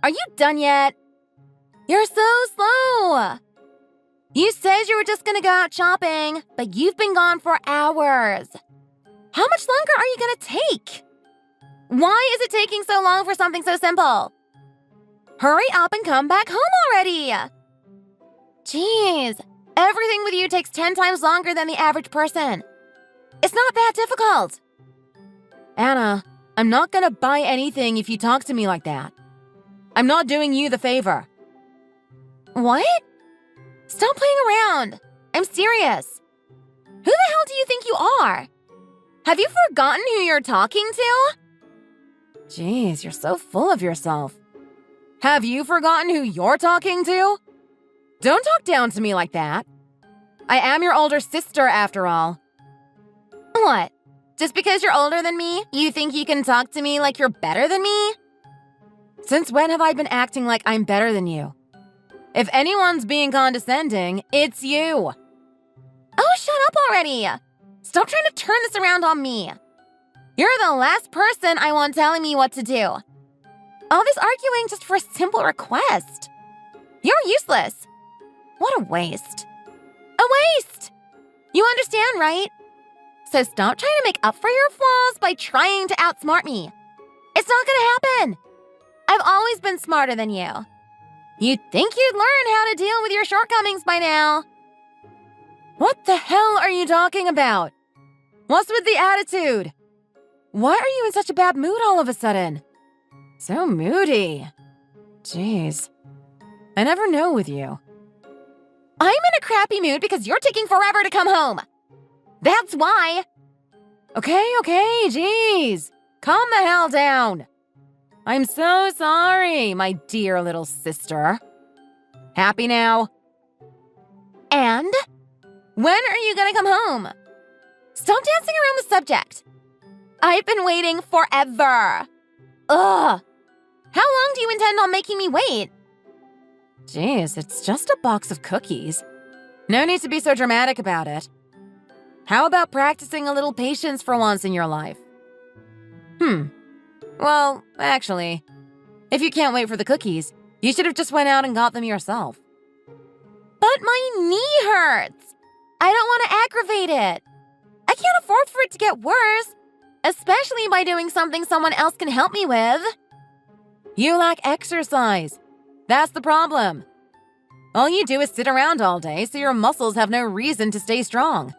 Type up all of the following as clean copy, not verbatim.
Are you done yet? You're so slow. You said you were just gonna go out shopping, but you've been gone for hours. How much longer are you gonna take? Why is it taking so long for something so simple? Hurry up and come back home already. Jeez, everything with you takes 10 times longer than the average person. It's not that difficult. Anna, I'm not gonna buy anything if you talk to me like that. I'm not doing you the favor. What? Stop playing around. I'm serious. Who the hell do you think you are? Have you forgotten who you're talking to? Jeez, you're so full of yourself. Have you forgotten who you're talking to? Don't talk down to me like that. I am your older sister, after all. What? Just because you're older than me, you think you can talk to me like you're better than me? Since when have I been acting like I'm better than you? If anyone's being condescending, it's you. Oh, shut up already. Stop trying to turn this around on me. You're the last person I want telling me what to do. All this arguing just for a simple request. You're useless. What a waste. A waste! You understand, right? So stop trying to make up for your flaws by trying to outsmart me. It's not gonna happen. I've always been smarter than you. You'd think you'd learn how to deal with your shortcomings by now. What the hell are you talking about? What's with the attitude? Why are you in such a bad mood all of a sudden? So moody. Jeez. I never know with you. I'm in a crappy mood because you're taking forever to come home. That's why. Okay, jeez. Calm the hell down. I'm so sorry, my dear little sister. Happy now? And? When are you gonna come home? Stop dancing around the subject. I've been waiting forever. Ugh. How long do you intend on making me wait? Jeez, it's just a box of cookies. No need to be so dramatic about it. How about practicing a little patience for once in your life? Well, actually, if you can't wait for the cookies, you should have just went out and got them yourself. But my knee hurts. I don't want to aggravate it. I can't afford for it to get worse, especially by doing something someone else can help me with. You lack exercise. That's the problem. All you do is sit around all day, so your muscles have no reason to stay strong.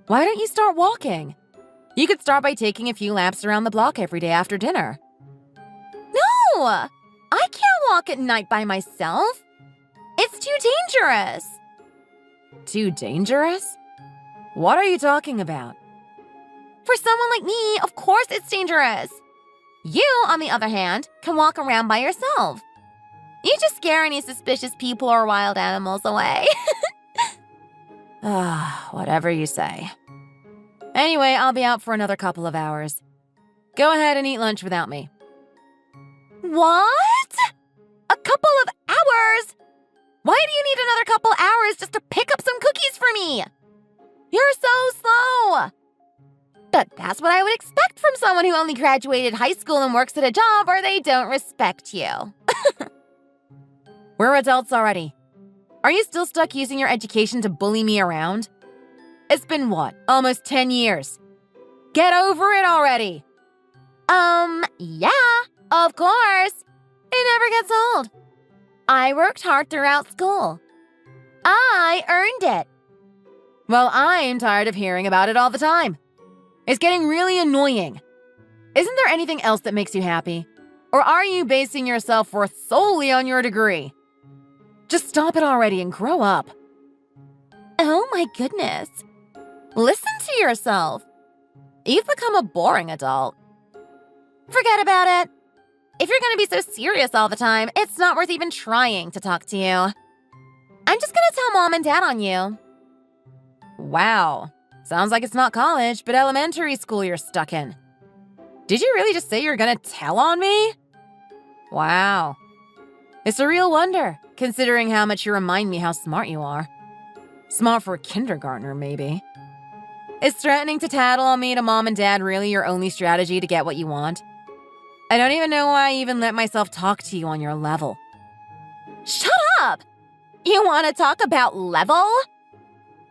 Why don't you start walking? You could start by taking a few laps around the block every day after dinner. No! I can't walk at night by myself. It's too dangerous. Too dangerous? What are you talking about? For someone like me, of course it's dangerous. You, on the other hand, can walk around by yourself. You just scare any suspicious people or wild animals away. Whatever you say. Anyway, I'll be out for another couple of hours. Go ahead and eat lunch without me. What? A couple of hours? Why do you need another couple hours just to pick up some cookies for me? You're so slow. But that's what I would expect from someone who only graduated high school and works at a job where they don't respect you. We're adults already. Are you still stuck using your education to bully me around? It's been what, almost 10 years? Get over it already. Yeah, of course. It never gets old. I worked hard throughout school. I earned it. Well, I'm tired of hearing about it all the time. It's getting really annoying. Isn't there anything else that makes you happy? Or are you basing your self-worth solely on your degree? Just stop it already and grow up. Oh my goodness. Listen to yourself. You've become a boring adult. Forget about it. If you're going to be so serious all the time, it's not worth even trying to talk to you. I'm just going to tell Mom and Dad on you. Wow. Sounds like it's not college, but elementary school you're stuck in. Did you really just say you're going to tell on me? Wow. It's a real wonder, considering how much you remind me how smart you are. Smart for a kindergartner, maybe. Is threatening to tattle on me to Mom and Dad really your only strategy to get what you want? I don't even know why I even let myself talk to you on your level. Shut up! You want to talk about level?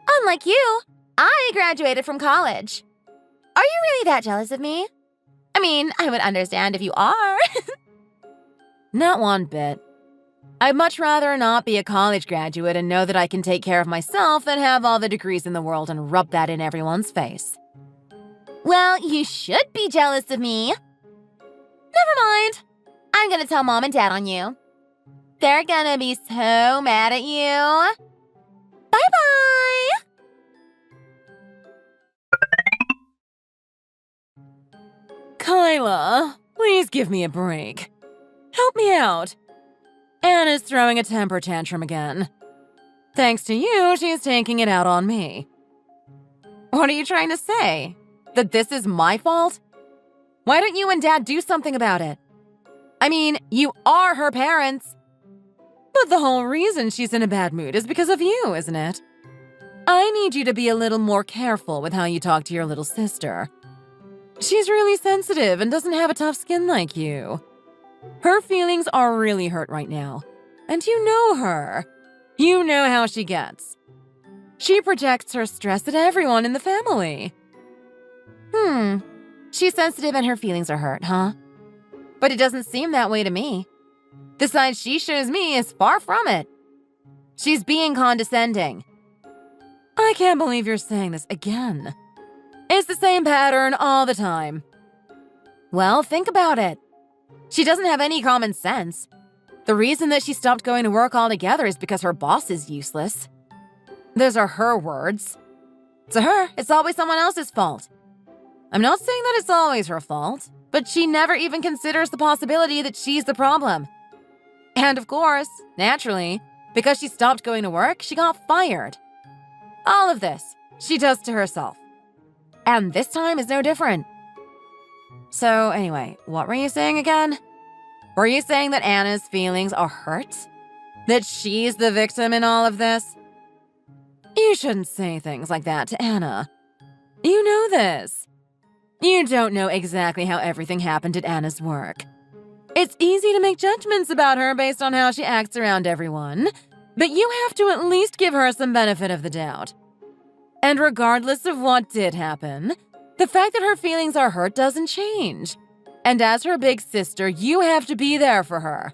Unlike you, I graduated from college. Are you really that jealous of me? I mean, I would understand if you are. Not one bit. I'd much rather not be a college graduate and know that I can take care of myself than have all the degrees in the world and rub that in everyone's face. Well, you should be jealous of me. Never mind. I'm gonna tell Mom and Dad on you. They're gonna be so mad at you. Bye-bye! Kyla, please give me a break. Help me out. Anna's throwing a temper tantrum again. Thanks to you, she's taking it out on me. What are you trying to say? That this is my fault? Why don't you and Dad do something about it? I mean, you are her parents. But the whole reason she's in a bad mood is because of you, isn't it? I need you to be a little more careful with how you talk to your little sister. She's really sensitive and doesn't have a tough skin like you. Her feelings are really hurt right now. And you know her. You know how she gets. She projects her stress at everyone in the family. She's sensitive and her feelings are hurt, huh? But it doesn't seem that way to me. The side she shows me is far from it. She's being condescending. I can't believe you're saying this again. It's the same pattern all the time. Well, think about it. She doesn't have any common sense. The reason that she stopped going to work altogether is because her boss is useless. Those are her words. To her, it's always someone else's fault. I'm not saying that it's always her fault, but she never even considers the possibility that she's the problem. And of course, naturally, because she stopped going to work, she got fired. All of this, she does to herself. And this time is no different. So anyway, what were you saying again? Were you saying that Anna's feelings are hurt? That she's the victim in all of this? You shouldn't say things like that to Anna. You know this. You don't know exactly how everything happened at Anna's work. It's easy to make judgments about her based on how she acts around everyone, but you have to at least give her some benefit of the doubt. And regardless of what did happen, the fact that her feelings are hurt doesn't change. And as her big sister, you have to be there for her.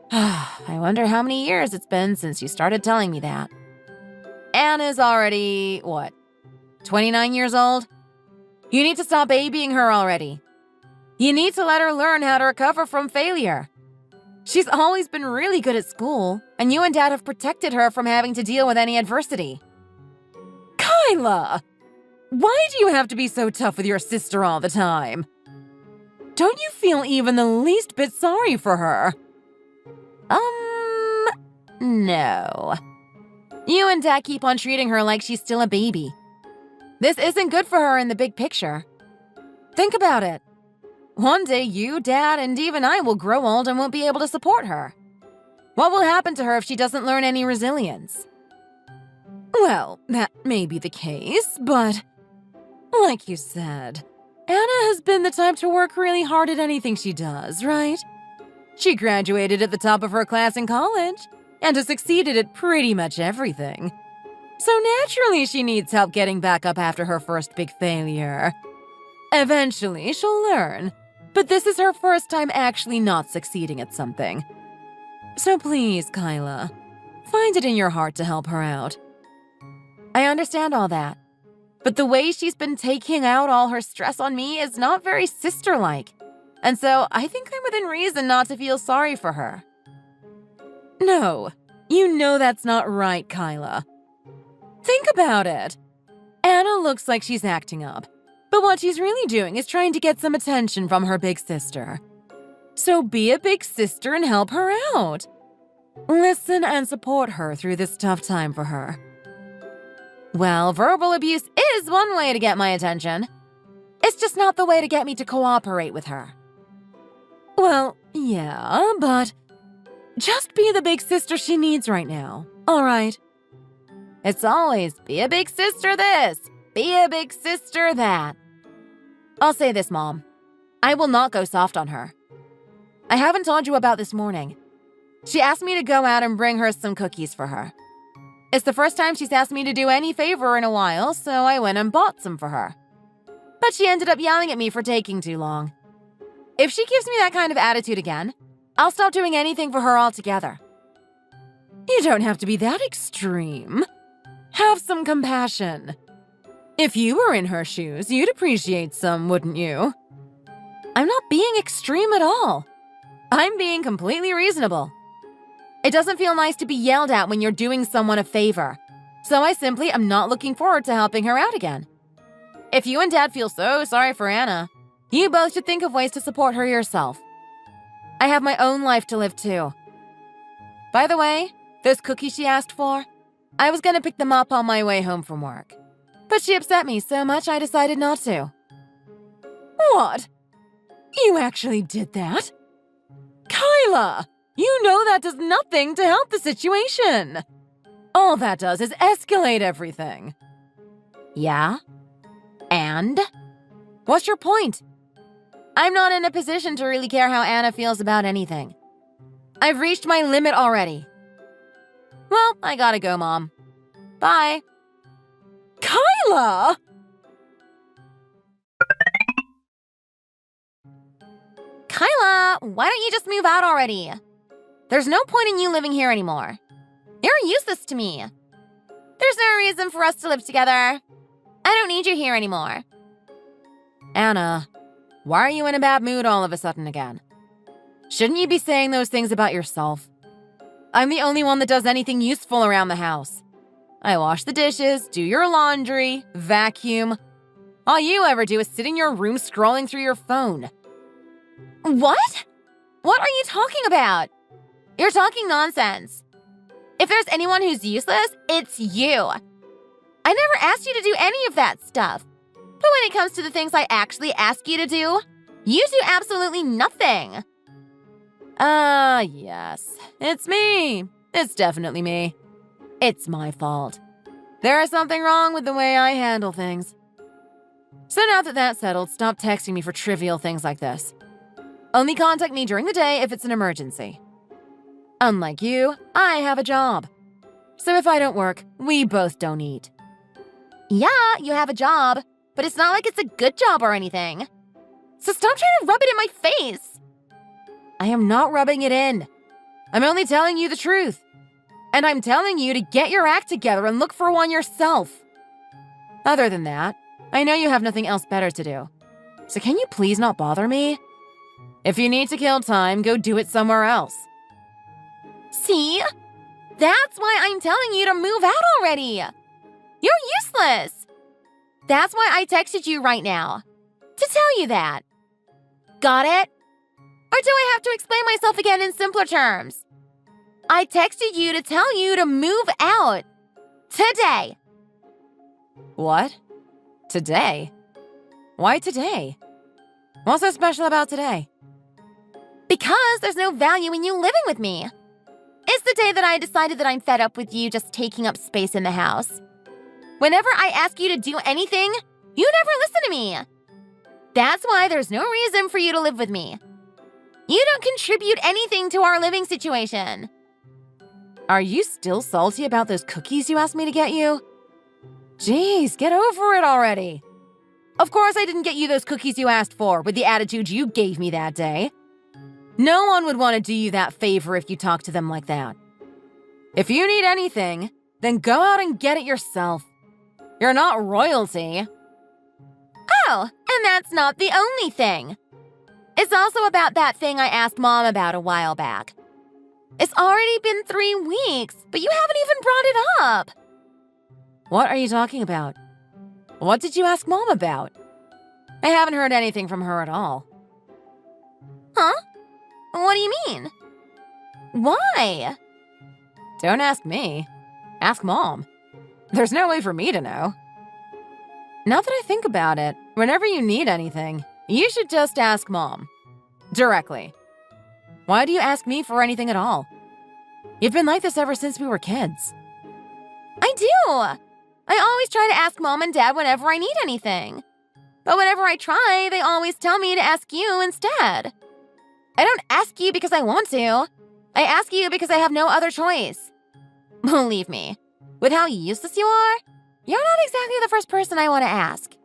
I wonder how many years it's been since you started telling me that. Anna's already, 29 years old? You need to stop babying her already. You need to let her learn how to recover from failure. She's always been really good at school, and you and Dad have protected her from having to deal with any adversity. Kyla! Why do you have to be so tough with your sister all the time? Don't you feel even the least bit sorry for her? No. You and Dad keep on treating her like she's still a baby. This isn't good for her in the big picture. Think about it. One day you, Dad, and even I will grow old and won't be able to support her. What will happen to her if she doesn't learn any resilience? Well, that may be the case, but like you said, Anna has been the type to work really hard at anything she does, right? She graduated at the top of her class in college and has succeeded at pretty much everything. So naturally she needs help getting back up after her first big failure. Eventually she'll learn, but this is her first time actually not succeeding at something. So please, Kyla, find it in your heart to help her out. I understand all that, but the way she's been taking out all her stress on me is not very sister-like, and so I think I'm within reason not to feel sorry for her. No, you know that's not right, Kyla. Think about it. Anna looks like she's acting up, but what she's really doing is trying to get some attention from her big sister. So be a big sister and help her out. Listen and support her through this tough time for her. Well, verbal abuse is one way to get my attention. It's just not the way to get me to cooperate with her. Well, yeah, but just be the big sister she needs right now, all right? It's always be a big sister this, be a big sister that. I'll say this, Mom. I will not go soft on her. I haven't told you about this morning. She asked me to go out and bring her some cookies for her. It's the first time she's asked me to do any favor in a while, so I went and bought some for her. But she ended up yelling at me for taking too long. If she gives me that kind of attitude again, I'll stop doing anything for her altogether. You don't have to be that extreme. Have some compassion. If you were in her shoes, you'd appreciate some, wouldn't you? I'm not being extreme at all. I'm being completely reasonable. It doesn't feel nice to be yelled at when you're doing someone a favor, so I simply am not looking forward to helping her out again. If you and Dad feel so sorry for Anna, you both should think of ways to support her yourself. I have my own life to live too. By the way, those cookies she asked for, I was gonna pick them up on my way home from work. But she upset me so much I decided not to. What? You actually did that? Kyla! You know that does nothing to help the situation. All that does is escalate everything. Yeah? And? What's your point? I'm not in a position to really care how Anna feels about anything. I've reached my limit already. Well, I gotta go, Mom. Bye. Kyla! Kyla, why don't you just move out already? There's no point in you living here anymore. You're useless to me. There's no reason for us to live together. I don't need you here anymore. Anna, why are you in a bad mood all of a sudden again? Shouldn't you be saying those things about yourself? I'm the only one that does anything useful around the house. I wash the dishes, do your laundry, vacuum. All you ever do is sit in your room scrolling through your phone. What? What are you talking about? You're talking nonsense. If there's anyone who's useless, it's you. I never asked you to do any of that stuff. But when it comes to the things I actually ask you to do, you do absolutely nothing. Yes. It's me. It's definitely me. It's my fault. There is something wrong with the way I handle things. So now that that's settled, stop texting me for trivial things like this. Only contact me during the day if it's an emergency. Unlike you, I have a job. So if I don't work, we both don't eat. Yeah, you have a job, but it's not like it's a good job or anything. So stop trying to rub it in my face. I am not rubbing it in. I'm only telling you the truth. And I'm telling you to get your act together and look for one yourself. Other than that, I know you have nothing else better to do. So can you please not bother me? If you need to kill time, go do it somewhere else. See? That's why I'm telling you to move out already. You're useless. That's why I texted you right now. To tell you that. Got it? Or do I have to explain myself again in simpler terms? I texted you to tell you to move out. Today. What? Today? Why today? What's so special about today? Because there's no value in you living with me. It's the day that I decided that I'm fed up with you just taking up space in the house. Whenever I ask you to do anything, you never listen to me. That's why there's no reason for you to live with me. You don't contribute anything to our living situation. Are you still salty about those cookies you asked me to get you? Jeez, get over it already. Of course I didn't get you those cookies you asked for with the attitude you gave me that day. No one would want to do you that favor if you talk to them like that. If you need anything, then go out and get it yourself. You're not royalty. Oh, and that's not the only thing. It's also about that thing I asked Mom about a while back. It's already been 3 weeks, but you haven't even brought it up. What are you talking about? What did you ask Mom about? I haven't heard anything from her at all. Huh? What do you mean? Why? Don't ask me. Ask Mom. There's no way for me to know. Now that I think about it, whenever you need anything, you should just ask Mom. Directly. Why do you ask me for anything at all? You've been like this ever since we were kids. I do. I always try to ask Mom and Dad whenever I need anything. But whenever I try, they always tell me to ask you instead. I don't ask you because I want to. I ask you because I have no other choice. Believe me, with how useless you are, you're not exactly the first person I want to ask.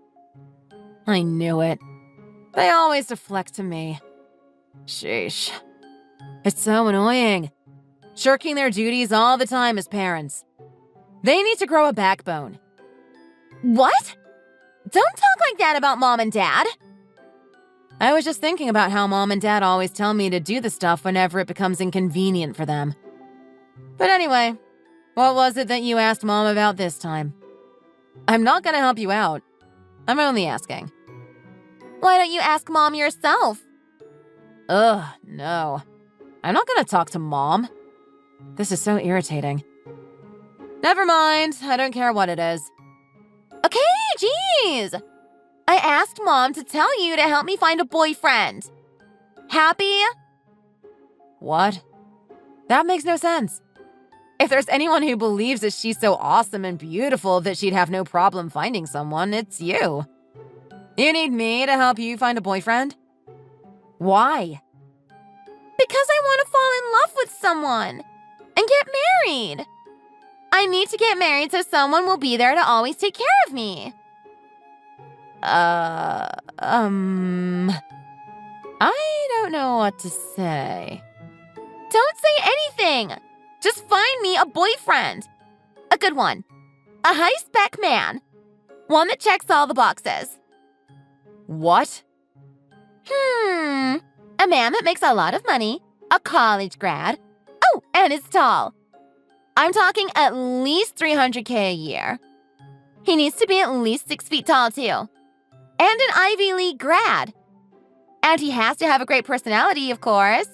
I knew it. They always deflect to me. Sheesh. It's so annoying. Shirking their duties all the time as parents. They need to grow a backbone. What? Don't talk like that about Mom and Dad. I was just thinking about how Mom and Dad always tell me to do the stuff whenever it becomes inconvenient for them. But anyway, what was it that you asked Mom about this time? I'm not gonna help you out. I'm only asking. Why don't you ask Mom yourself? Ugh, no. I'm not gonna talk to Mom. This is so irritating. Never mind, I don't care what it is. Okay, jeez. I asked Mom to tell you to help me find a boyfriend. Happy? What? That makes no sense. If there's anyone who believes that she's so awesome and beautiful that she'd have no problem finding someone, it's you. You need me to help you find a boyfriend? Why? Because I want to fall in love with someone and get married. I need to get married so someone will be there to always take care of me. I don't know what to say. Don't say anything. Just find me a boyfriend. A good one. A high-spec man. One that checks all the boxes. What? A man that makes a lot of money. A college grad. Oh, and is tall. I'm talking at least $300K a year. He needs to be at least 6 feet tall, too. And an Ivy League grad. And he has to have a great personality, of course.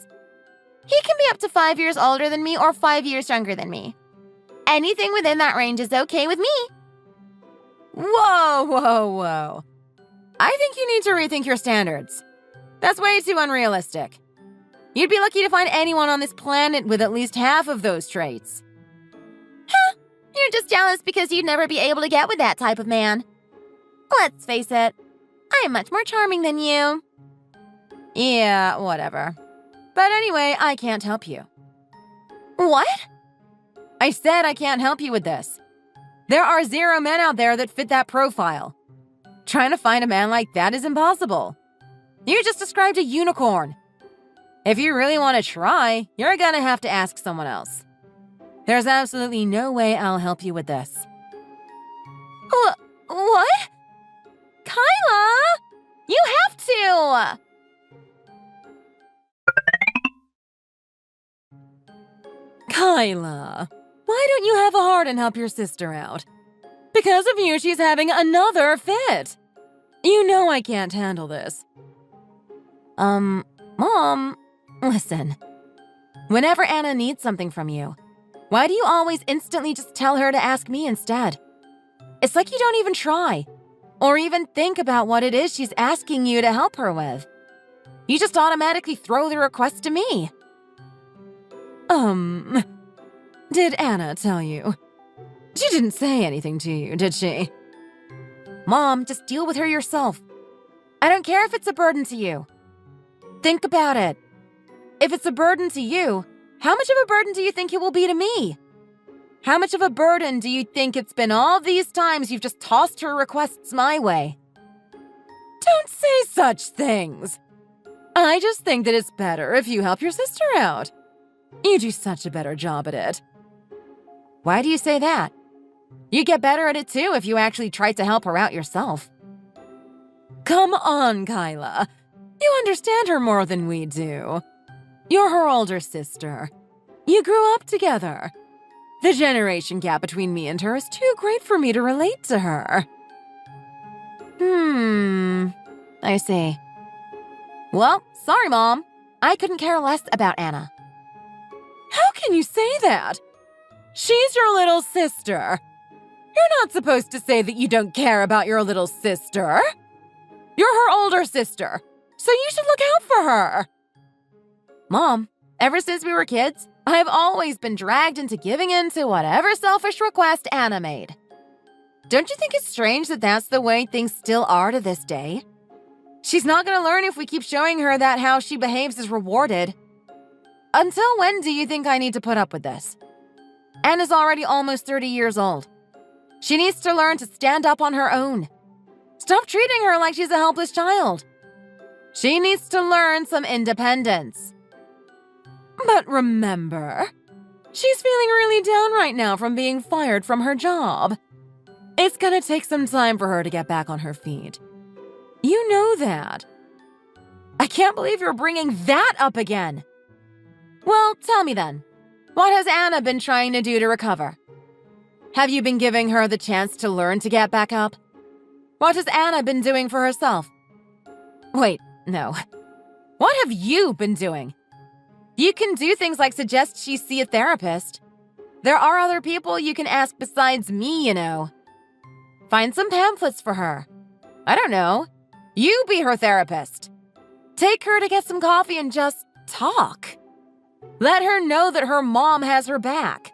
He can be up to 5 years older than me or 5 years younger than me. Anything within that range is okay with me. Whoa. I think you need to rethink your standards. That's way too unrealistic. You'd be lucky to find anyone on this planet with at least half of those traits. Huh, you're just jealous because you'd never be able to get with that type of man. Let's face it, I'm much more charming than you. Yeah, whatever. But anyway, I can't help you. What? I said I can't help you with this. There are 0 men out there that fit that profile. Trying to find a man like that is impossible. You just described a unicorn. If you really want to try, you're gonna have to ask someone else. There's absolutely no way I'll help you with this. What? Kyla! You have to! Kyla, why don't you have a heart and help your sister out? Because of you, she's having another fit. You know I can't handle this. Mom, listen. Whenever Anna needs something from you, why do you always instantly just tell her to ask me instead? It's like you don't even try, or even think about what it is she's asking you to help her with. You just automatically throw the request to me. Did Anna tell you? She didn't say anything to you, did she? Mom, just deal with her yourself. I don't care if it's a burden to you. Think about it. If it's a burden to you, how much of a burden do you think it will be to me? How much of a burden do you think it's been all these times you've just tossed her requests my way? Don't say such things. I just think that it's better if you help your sister out. You do such a better job at it. Why do you say that? You'd get better at it too if you actually tried to help her out yourself. Come on, Kyla. You understand her more than we do. You're her older sister. You grew up together. The generation gap between me and her is too great for me to relate to her. I see. Well, sorry, Mom. I couldn't care less about Anna. How can you say that? She's your little sister. You're not supposed to say that you don't care about your little sister. You're her older sister, so you should look out for her. Mom, ever since we were kids, I've always been dragged into giving in to whatever selfish request Anna made. Don't you think it's strange that that's the way things still are to this day? She's not going to learn if we keep showing her that how she behaves is rewarded. Until when do you think I need to put up with this? Anna's already almost 30 years old. She needs to learn to stand up on her own. Stop treating her like she's a helpless child. She needs to learn some independence. But remember, she's feeling really down right now from being fired from her job. It's gonna take some time for her to get back on her feet. You know that. I can't believe you're bringing that up again. Well, tell me then, what has Anna been trying to do to recover? Have you been giving her the chance to learn to get back up? What has Anna been doing for herself? Wait, no. What have you been doing? You can do things like suggest she see a therapist. There are other people you can ask besides me, you know. Find some pamphlets for her. I don't know. You be her therapist. Take her to get some coffee and just talk. Let her know that her mom has her back.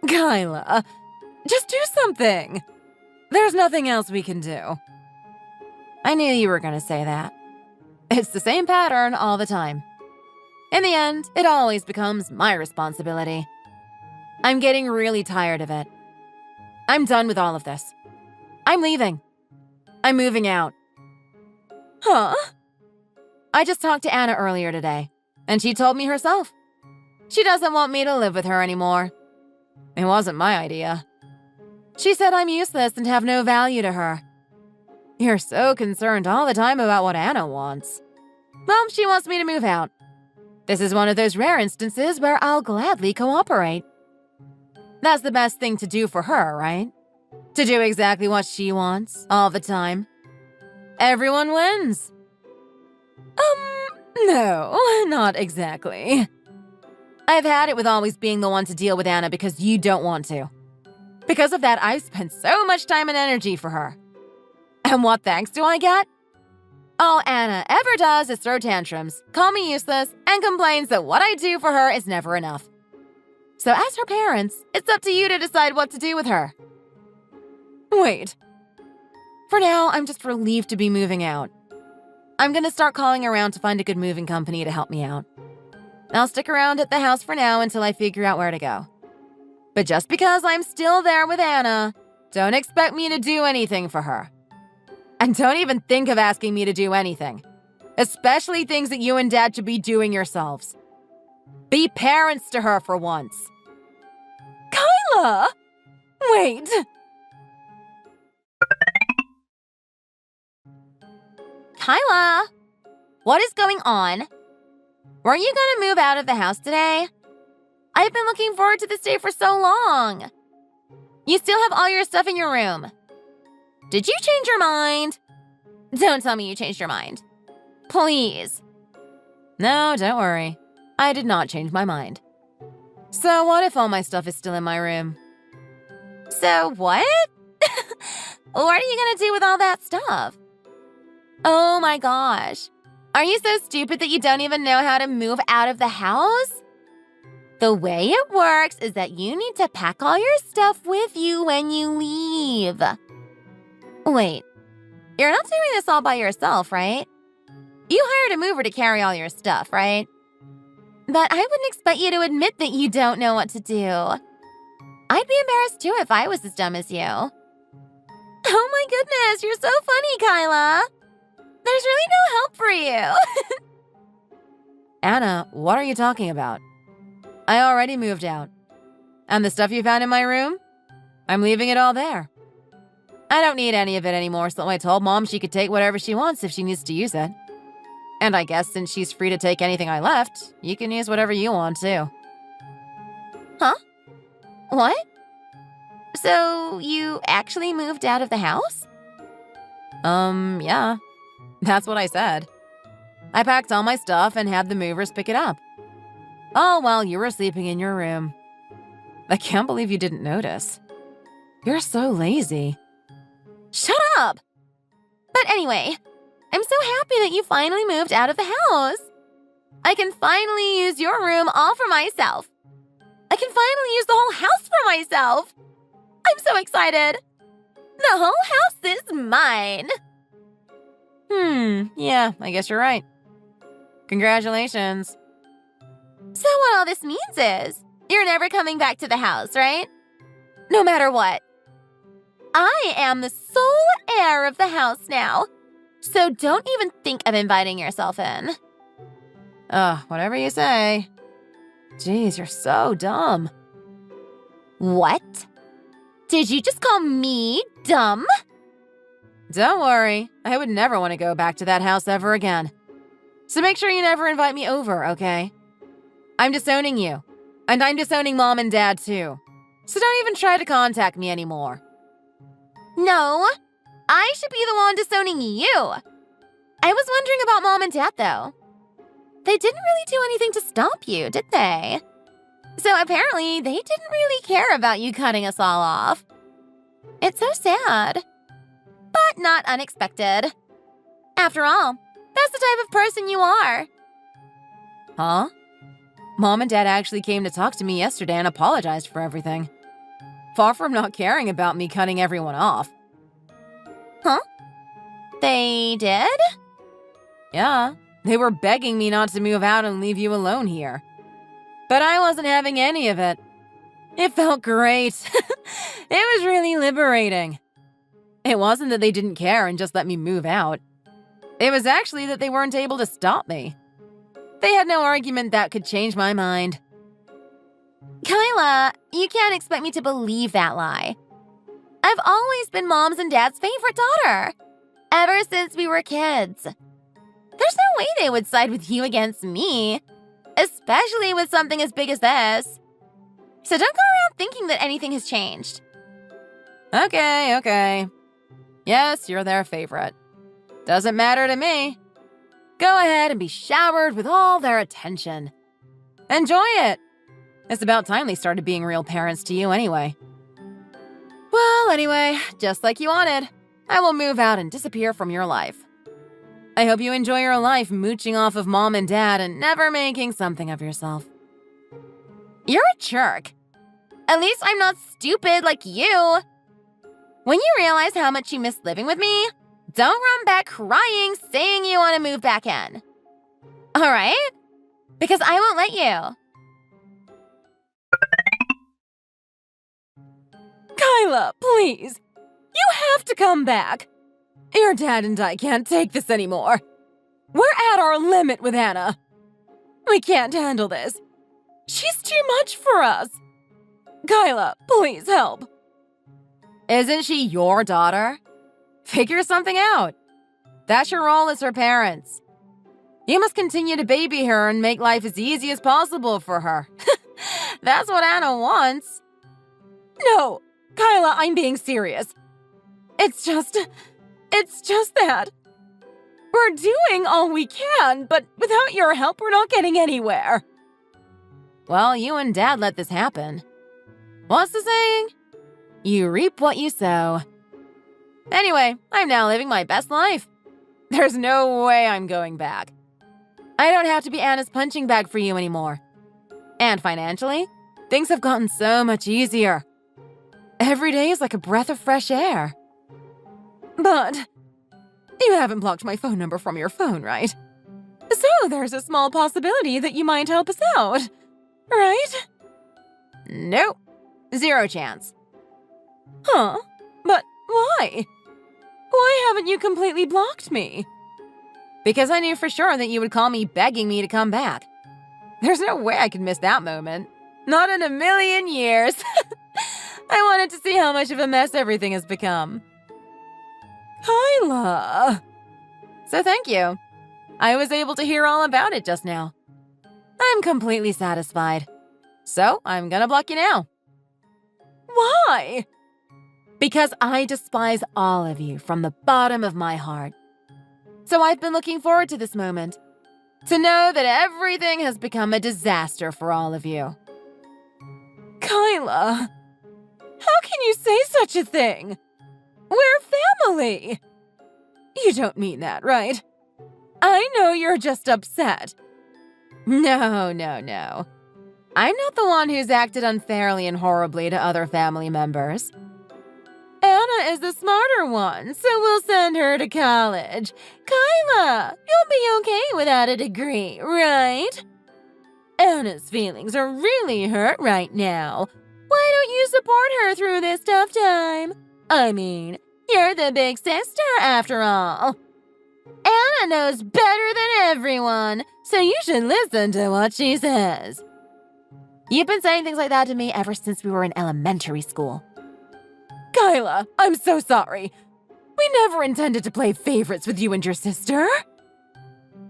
Kyla, just do something. There's nothing else we can do. I knew you were going to say that. It's the same pattern all the time. In the end, it always becomes my responsibility. I'm getting really tired of it. I'm done with all of this. I'm leaving. I'm moving out. Huh? I just talked to Anna earlier today, and she told me herself. She doesn't want me to live with her anymore. It wasn't my idea. She said I'm useless and have no value to her. You're so concerned all the time about what Anna wants. Well, she wants me to move out. This is one of those rare instances where I'll gladly cooperate. That's the best thing to do for her, right? To do exactly what she wants, all the time. Everyone wins. No, not exactly. I've had it with always being the one to deal with Anna because you don't want to. Because of that, I've spent so much time and energy for her. And what thanks do I get? All Anna ever does is throw tantrums, call me useless, and complains that what I do for her is never enough. So as her parents, it's up to you to decide what to do with her. Wait. For now, I'm just relieved to be moving out. I'm gonna start calling around to find a good moving company to help me out. I'll stick around at the house for now until I figure out where to go. But just because I'm still there with Anna, don't expect me to do anything for her. And don't even think of asking me to do anything. Especially things that you and Dad should be doing yourselves. Be parents to her for once. Kyla! Wait. Kyla! What is going on? Weren't you gonna move out of the house today? I've been looking forward to this day for so long. You still have all your stuff in your room. Did you change your mind? Don't tell me you changed your mind. Please. No, don't worry. I did not change my mind. So what if all my stuff is still in my room? So what? What are you gonna do with all that stuff? Oh my gosh. Are you so stupid that you don't even know how to move out of the house? The way it works is that you need to pack all your stuff with you when you leave. Wait, you're not doing this all by yourself, right? You hired a mover to carry all your stuff, right? But I wouldn't expect you to admit that you don't know what to do. I'd be embarrassed too if I was as dumb as you. Oh my goodness, you're so funny, Kyla. There's really no help for you. Anna, what are you talking about? I already moved out. And the stuff you found in my room? I'm leaving it all there. I don't need any of it anymore, so I told Mom she could take whatever she wants if she needs to use it. And I guess since she's free to take anything I left, you can use whatever you want, too. Huh? What? So, you actually moved out of the house? Yeah. That's what I said. I packed all my stuff and had the movers pick it up. All while you were sleeping in your room. I can't believe you didn't notice. You're so lazy. Shut up! But anyway, I'm so happy that you finally moved out of the house. I can finally use your room all for myself. I can finally use the whole house for myself. I'm so excited! The whole house is mine! Yeah, I guess you're right. Congratulations. So what all this means is, you're never coming back to the house, right? No matter what. I am the sole heir of the house now, so don't even think of inviting yourself in. Whatever you say. Jeez, you're so dumb. What? Did you just call me dumb? Don't worry, I would never want to go back to that house ever again. So make sure you never invite me over, okay? I'm disowning you. And I'm disowning Mom and Dad too. So don't even try to contact me anymore. No, I should be the one disowning you. I was wondering about Mom and Dad though. They didn't really do anything to stop you, did they? So apparently they didn't really care about you cutting us all off. It's so sad. But not unexpected. After all, that's the type of person you are. Huh? Mom and Dad actually came to talk to me yesterday and apologized for everything. Far from not caring about me cutting everyone off. Huh? They did? Yeah, they were begging me not to move out and leave you alone here. But I wasn't having any of it. It felt great. It was really liberating. It wasn't that they didn't care and just let me move out. It was actually that they weren't able to stop me. They had no argument that could change my mind. Kyla, you can't expect me to believe that lie. I've always been Mom's and Dad's favorite daughter. Ever since we were kids. There's no way they would side with you against me. Especially with something as big as this. So don't go around thinking that anything has changed. Okay. Yes, you're their favorite. Doesn't matter to me. Go ahead and be showered with all their attention. Enjoy it. It's about time they started being real parents to you anyway. Well, anyway, just like you wanted, I will move out and disappear from your life. I hope you enjoy your life mooching off of Mom and Dad and never making something of yourself. You're a jerk. At least I'm not stupid like you. When you realize how much you miss living with me, don't run back crying saying you want to move back in. All right? Because I won't let you. Kyla, please. You have to come back. Your dad and I can't take this anymore. We're at our limit with Anna. We can't handle this. She's too much for us. Kyla, please help. Isn't she your daughter? Figure something out. That's your role as her parents. You must continue to baby her and make life as easy as possible for her. That's what Anna wants. No, Kyla, I'm being serious. It's just that. We're doing all we can, but without your help, we're not getting anywhere. Well, you and Dad let this happen. What's the saying? You reap what you sow. Anyway, I'm now living my best life. There's no way I'm going back. I don't have to be Anna's punching bag for you anymore. And financially, things have gotten so much easier. Every day is like a breath of fresh air. But you haven't blocked my phone number from your phone, right? So there's a small possibility that you might help us out, right? Nope. 0 chance. Huh? But why? Why haven't you completely blocked me? Because I knew for sure that you would call me begging me to come back. There's no way I could miss that moment. Not in a million years. I wanted to see how much of a mess everything has become. Kyla! So thank you. I was able to hear all about it just now. I'm completely satisfied. So I'm gonna block you now. Why? Because I despise all of you from the bottom of my heart. So I've been looking forward to this moment. To know that everything has become a disaster for all of you. Kyla! How can you say such a thing? We're family! You don't mean that, right? I know you're just upset. No. I'm not the one who's acted unfairly and horribly to other family members. Anna is the smarter one, so we'll send her to college. Kyla, you'll be okay without a degree, right? Anna's feelings are really hurt right now. Why don't you support her through this tough time? I mean, you're the big sister after all. Anna knows better than everyone, so you should listen to what she says. You've been saying things like that to me ever since we were in elementary school. Kyla, I'm so sorry. We never intended to play favorites with you and your sister.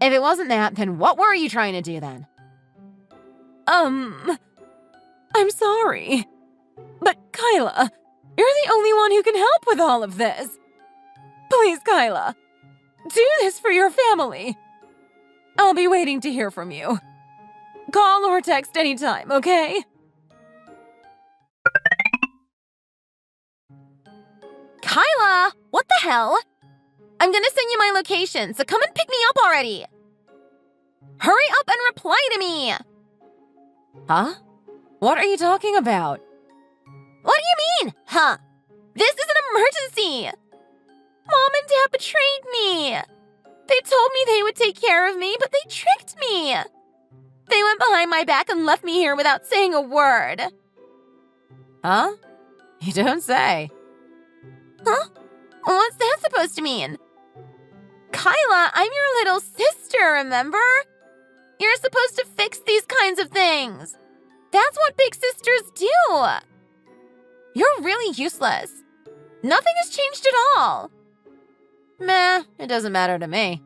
If it wasn't that, then what were you trying to do then? I'm sorry. But Kyla, you're the only one who can help with all of this. Please, Kyla, do this for your family. I'll be waiting to hear from you. Call or text anytime, okay? Kyla, what the hell? I'm gonna send you my location, so come and pick me up already. Hurry up and reply to me. Huh? What are you talking about? What do you mean, huh? This is an emergency. Mom and Dad betrayed me. They told me they would take care of me, but they tricked me. They went behind my back and left me here without saying a word. Huh? You don't say. Huh? What's that supposed to mean? Kyla, I'm your little sister, remember? You're supposed to fix these kinds of things. That's what big sisters do. You're really useless. Nothing has changed at all. Meh, it doesn't matter to me.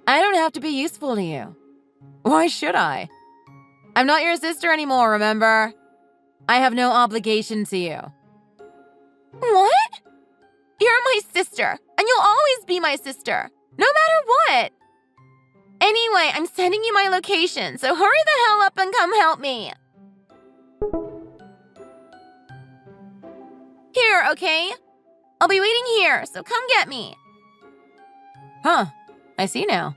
I don't have to be useful to you. Why should I? I'm not your sister anymore, remember? I have no obligation to you. What? You're my sister, and you'll always be my sister, no matter what. Anyway, I'm sending you my location, so hurry the hell up and come help me. Here, okay? I'll be waiting here, so come get me. Huh, I see now.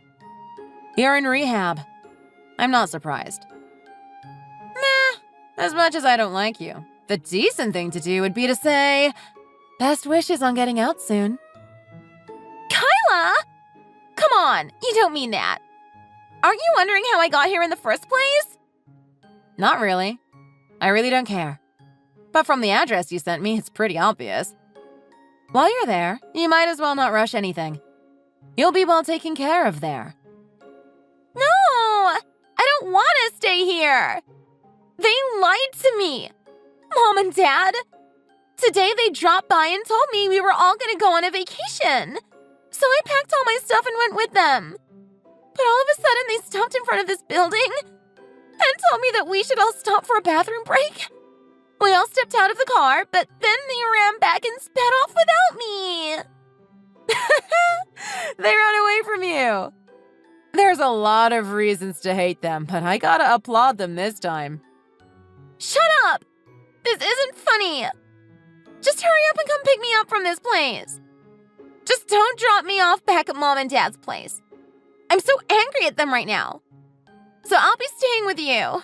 You're in rehab. I'm not surprised. Meh, as much as I don't like you, the decent thing to do would be to say, best wishes on getting out soon. Kyla! Come on, you don't mean that. Aren't you wondering how I got here in the first place? Not really. I really don't care. But from the address you sent me, it's pretty obvious. While you're there, you might as well not rush anything. You'll be well taken care of there. No! I don't want to stay here! They lied to me! Mom and Dad! Today they dropped by and told me we were all gonna go on a vacation. So I packed all my stuff and went with them. But all of a sudden they stopped in front of this building and told me that we should all stop for a bathroom break. We all stepped out of the car, but then they ran back and sped off without me. They ran away from you. There's a lot of reasons to hate them, but I gotta applaud them this time. Shut up! This isn't funny. Just hurry up and come pick me up from this place. Just don't drop me off back at Mom and Dad's place. I'm so angry at them right now. So I'll be staying with you.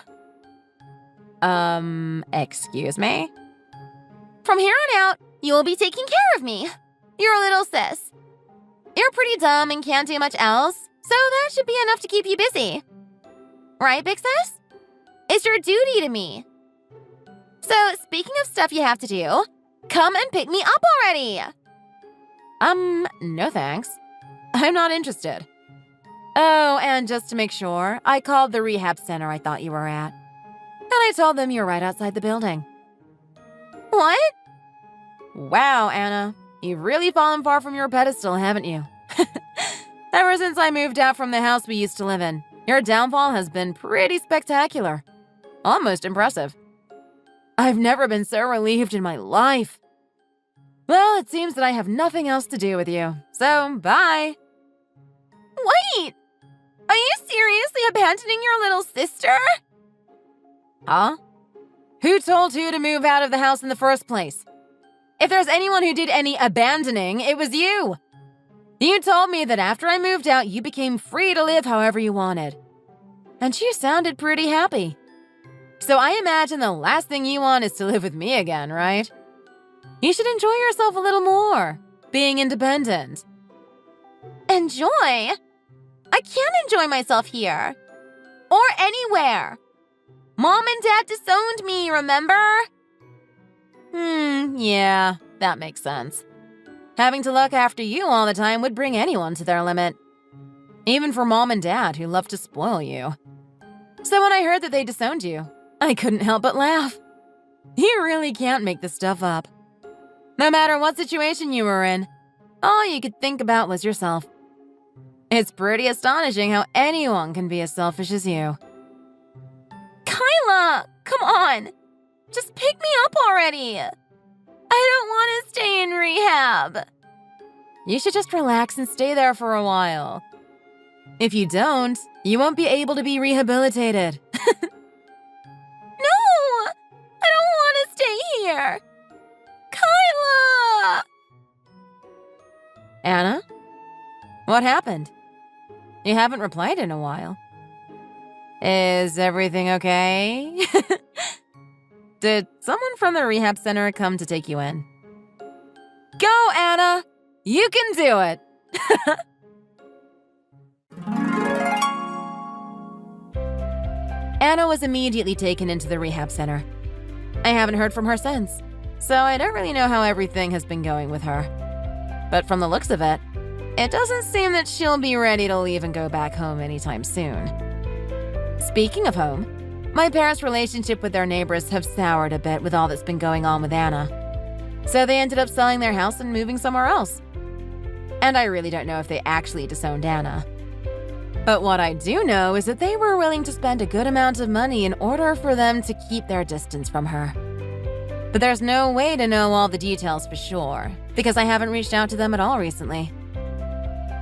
Excuse me? From here on out, you will be taking care of me. You're a little sis. You're pretty dumb and can't do much else, so that should be enough to keep you busy. Right, big sis? It's your duty to me. So, speaking of stuff you have to do, come and pick me up already. No thanks. I'm not interested. Oh, and just to make sure, I called the rehab center I thought you were at. And I told them you were right outside the building. What? Wow, Anna. You've really fallen far from your pedestal, haven't you? Ever since I moved out from the house we used to live in, your downfall has been pretty spectacular. Almost impressive. I've never been so relieved in my life. Well, it seems that I have nothing else to do with you, so bye. Wait! Are you seriously abandoning your little sister? Huh? Who told you to move out of the house in the first place? If there's anyone who did any abandoning, it was you. You told me that after I moved out, you became free to live however you wanted. And you sounded pretty happy. So I imagine the last thing you want is to live with me again, right? You should enjoy yourself a little more, being independent. Enjoy? I can't enjoy myself here. Or anywhere. Mom and Dad disowned me, remember? Yeah, that makes sense. Having to look after you all the time would bring anyone to their limit. Even for Mom and Dad, who love to spoil you. So when I heard that they disowned you, I couldn't help but laugh. You really can't make this stuff up. No matter what situation you were in, all you could think about was yourself. It's pretty astonishing how anyone can be as selfish as you. Kyla, come on. Just pick me up already. I don't want to stay in rehab. You should just relax and stay there for a while. If you don't, you won't be able to be rehabilitated. No! I don't want to stay here. Kyla! Anna? What happened? You haven't replied in a while. Is everything okay? Did someone from the rehab center come to take you in? Go, Anna! You can do it! Anna was immediately taken into the rehab center. I haven't heard from her since, so I don't really know how everything has been going with her. But from the looks of it, it doesn't seem that she'll be ready to leave and go back home anytime soon. Speaking of home, my parents' relationship with their neighbors have soured a bit with all that's been going on with Anna. So they ended up selling their house and moving somewhere else. And I really don't know if they actually disowned Anna. But what I do know is that they were willing to spend a good amount of money in order for them to keep their distance from her. But there's no way to know all the details for sure, because I haven't reached out to them at all recently.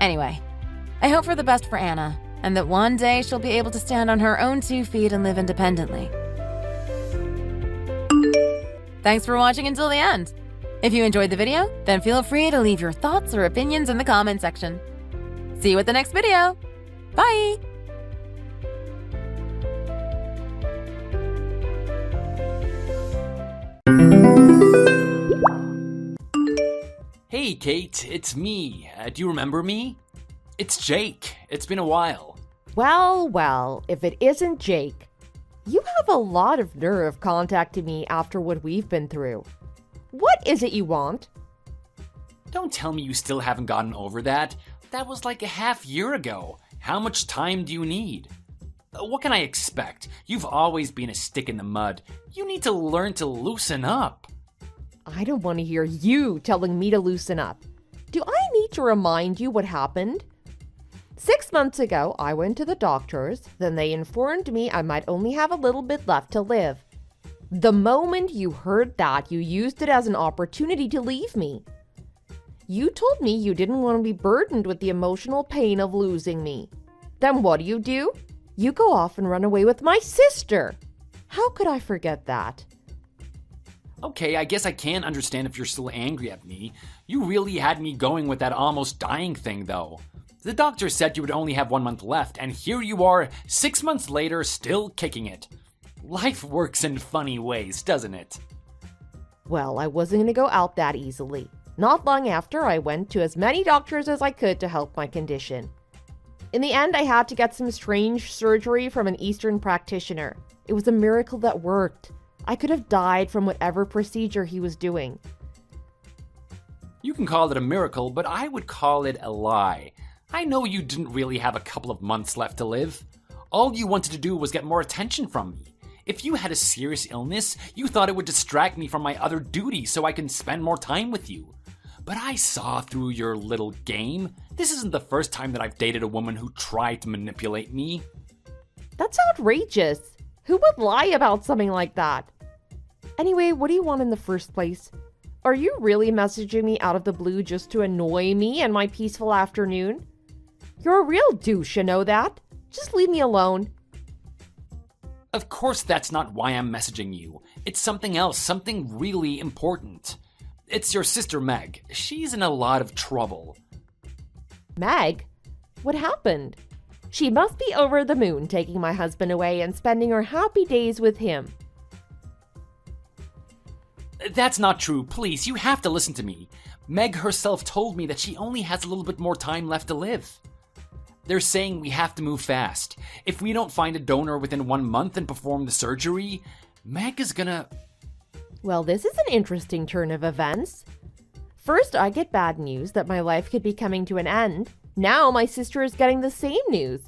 Anyway, I hope for the best for Anna, and that one day she'll be able to stand on her own 2 feet and live independently. Thanks for watching until the end. If you enjoyed the video, then feel free to leave your thoughts or opinions in the comment section. See you at the next video. Bye! Hey Kate, it's me. Do you remember me? It's Jake. It's been a while. Well, if it isn't Jake. You have a lot of nerve contacting me after what we've been through. What is it you want? Don't tell me you still haven't gotten over that. That was like a half year ago. How much time do you need? What can I expect? You've always been a stick in the mud. You need to learn to loosen up. I don't want to hear you telling me to loosen up. Do I need to remind you what happened? 6 months ago, I went to the doctors. Then they informed me I might only have a little bit left to live. The moment you heard that, you used it as an opportunity to leave me. You told me you didn't want to be burdened with the emotional pain of losing me. Then what do? You go off and run away with my sister. How could I forget that? Okay, I guess I can understand if you're still angry at me. You really had me going with that almost dying thing, though. The doctor said you would only have 1 month left, and here you are, 6 months later, still kicking it. Life works in funny ways, doesn't it? Well, I wasn't going to go out that easily. Not long after, I went to as many doctors as I could to help my condition. In the end, I had to get some strange surgery from an Eastern practitioner. It was a miracle that worked. I could have died from whatever procedure he was doing. You can call it a miracle, but I would call it a lie. I know you didn't really have a couple of months left to live. All you wanted to do was get more attention from me. If you had a serious illness, you thought it would distract me from my other duties so I can spend more time with you. But I saw through your little game. This isn't the first time that I've dated a woman who tried to manipulate me. That's outrageous. Who would lie about something like that? Anyway, what do you want in the first place? Are you really messaging me out of the blue just to annoy me and my peaceful afternoon? You're a real douche, you know that? Just leave me alone. Of course that's not why I'm messaging you. It's something else, something really important. It's your sister Meg. She's in a lot of trouble. Meg? What happened? She must be over the moon taking my husband away and spending her happy days with him. That's not true. Please, you have to listen to me. Meg herself told me that she only has a little bit more time left to live. They're saying we have to move fast. If we don't find a donor within 1 month and perform the surgery, Meg is gonna... Well, this is an interesting turn of events. First, I get bad news that my life could be coming to an end. Now my sister is getting the same news.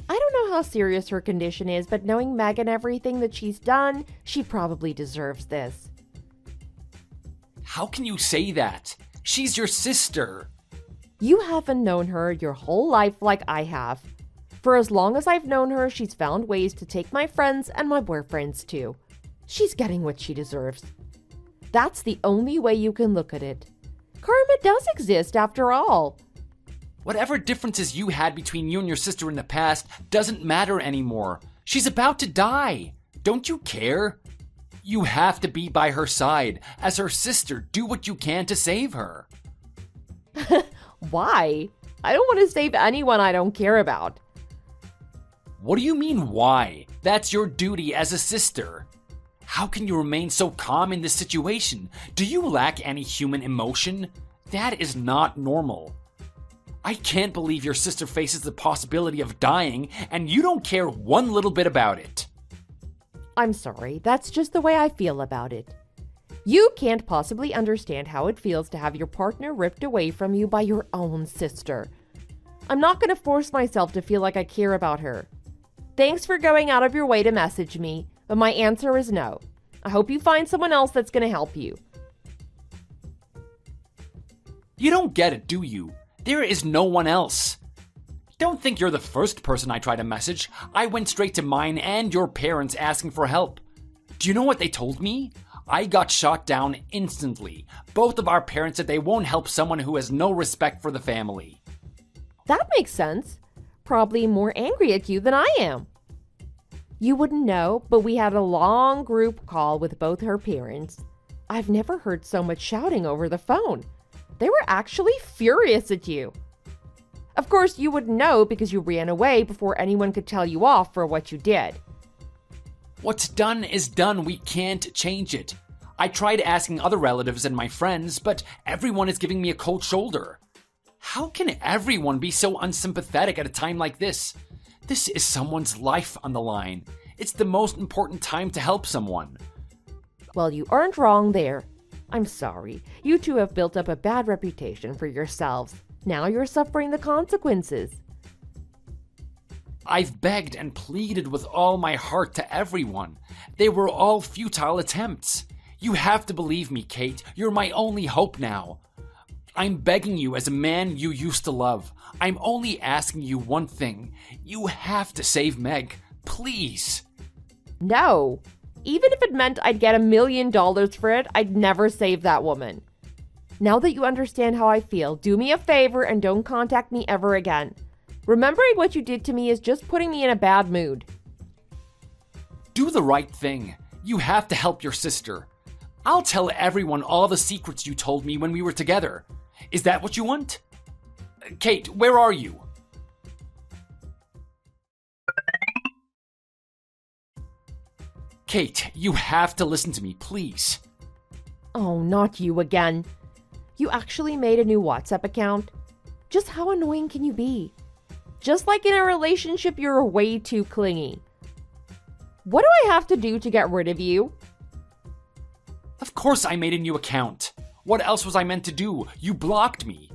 I don't know how serious her condition is, but knowing Meg and everything that she's done, she probably deserves this. How can you say that? She's your sister. You haven't known her your whole life like I have. For as long as I've known her, she's found ways to take my friends and my boyfriends too. She's getting what she deserves. That's the only way you can look at it. Karma does exist after all. Whatever differences you had between you and your sister in the past doesn't matter anymore. She's about to die. Don't you care? You have to be by her side. As her sister, do what you can to save her. Why? I don't want to save anyone I don't care about. What do you mean, why? That's your duty as a sister. How can you remain so calm in this situation? Do you lack any human emotion? That is not normal. I can't believe your sister faces the possibility of dying and you don't care one little bit about it. I'm sorry, that's just the way I feel about it. You can't possibly understand how it feels to have your partner ripped away from you by your own sister. I'm not going to force myself to feel like I care about her. Thanks for going out of your way to message me, but my answer is no. I hope you find someone else that's going to help you. You don't get it, do you? There is no one else. Don't think you're the first person I tried to message. I went straight to mine and your parents asking for help. Do you know what they told me? I got shot down instantly. Both of our parents said they won't help someone who has no respect for the family. That makes sense. Probably more angry at you than I am. You wouldn't know, but we had a long group call with both her parents. I've never heard so much shouting over the phone. They were actually furious at you. Of course, you wouldn't know because you ran away before anyone could tell you off for what you did. What's done is done. We can't change it. I tried asking other relatives and my friends, but everyone is giving me a cold shoulder. How can everyone be so unsympathetic at a time like this? This is someone's life on the line. It's the most important time to help someone. Well, you aren't wrong there. I'm sorry. You two have built up a bad reputation for yourselves. Now you're suffering the consequences. I've begged and pleaded with all my heart to everyone. They were all futile attempts. You have to believe me, Kate. You're my only hope now. I'm begging you as a man you used to love. I'm only asking you one thing. You have to save Meg. Please. No. Even if it meant I'd get $1 million for it, I'd never save that woman. Now that you understand how I feel, do me a favor and don't contact me ever again. Remembering what you did to me is just putting me in a bad mood. Do the right thing. You have to help your sister. I'll tell everyone all the secrets you told me when we were together. Is that what you want? Kate, where are you? Kate, you have to listen to me, please. Oh, not you again. You actually made a new WhatsApp account? Just how annoying can you be? Just like in a relationship, you're way too clingy. What do I have to do to get rid of you? Of course I made a new account. What else was I meant to do? You blocked me.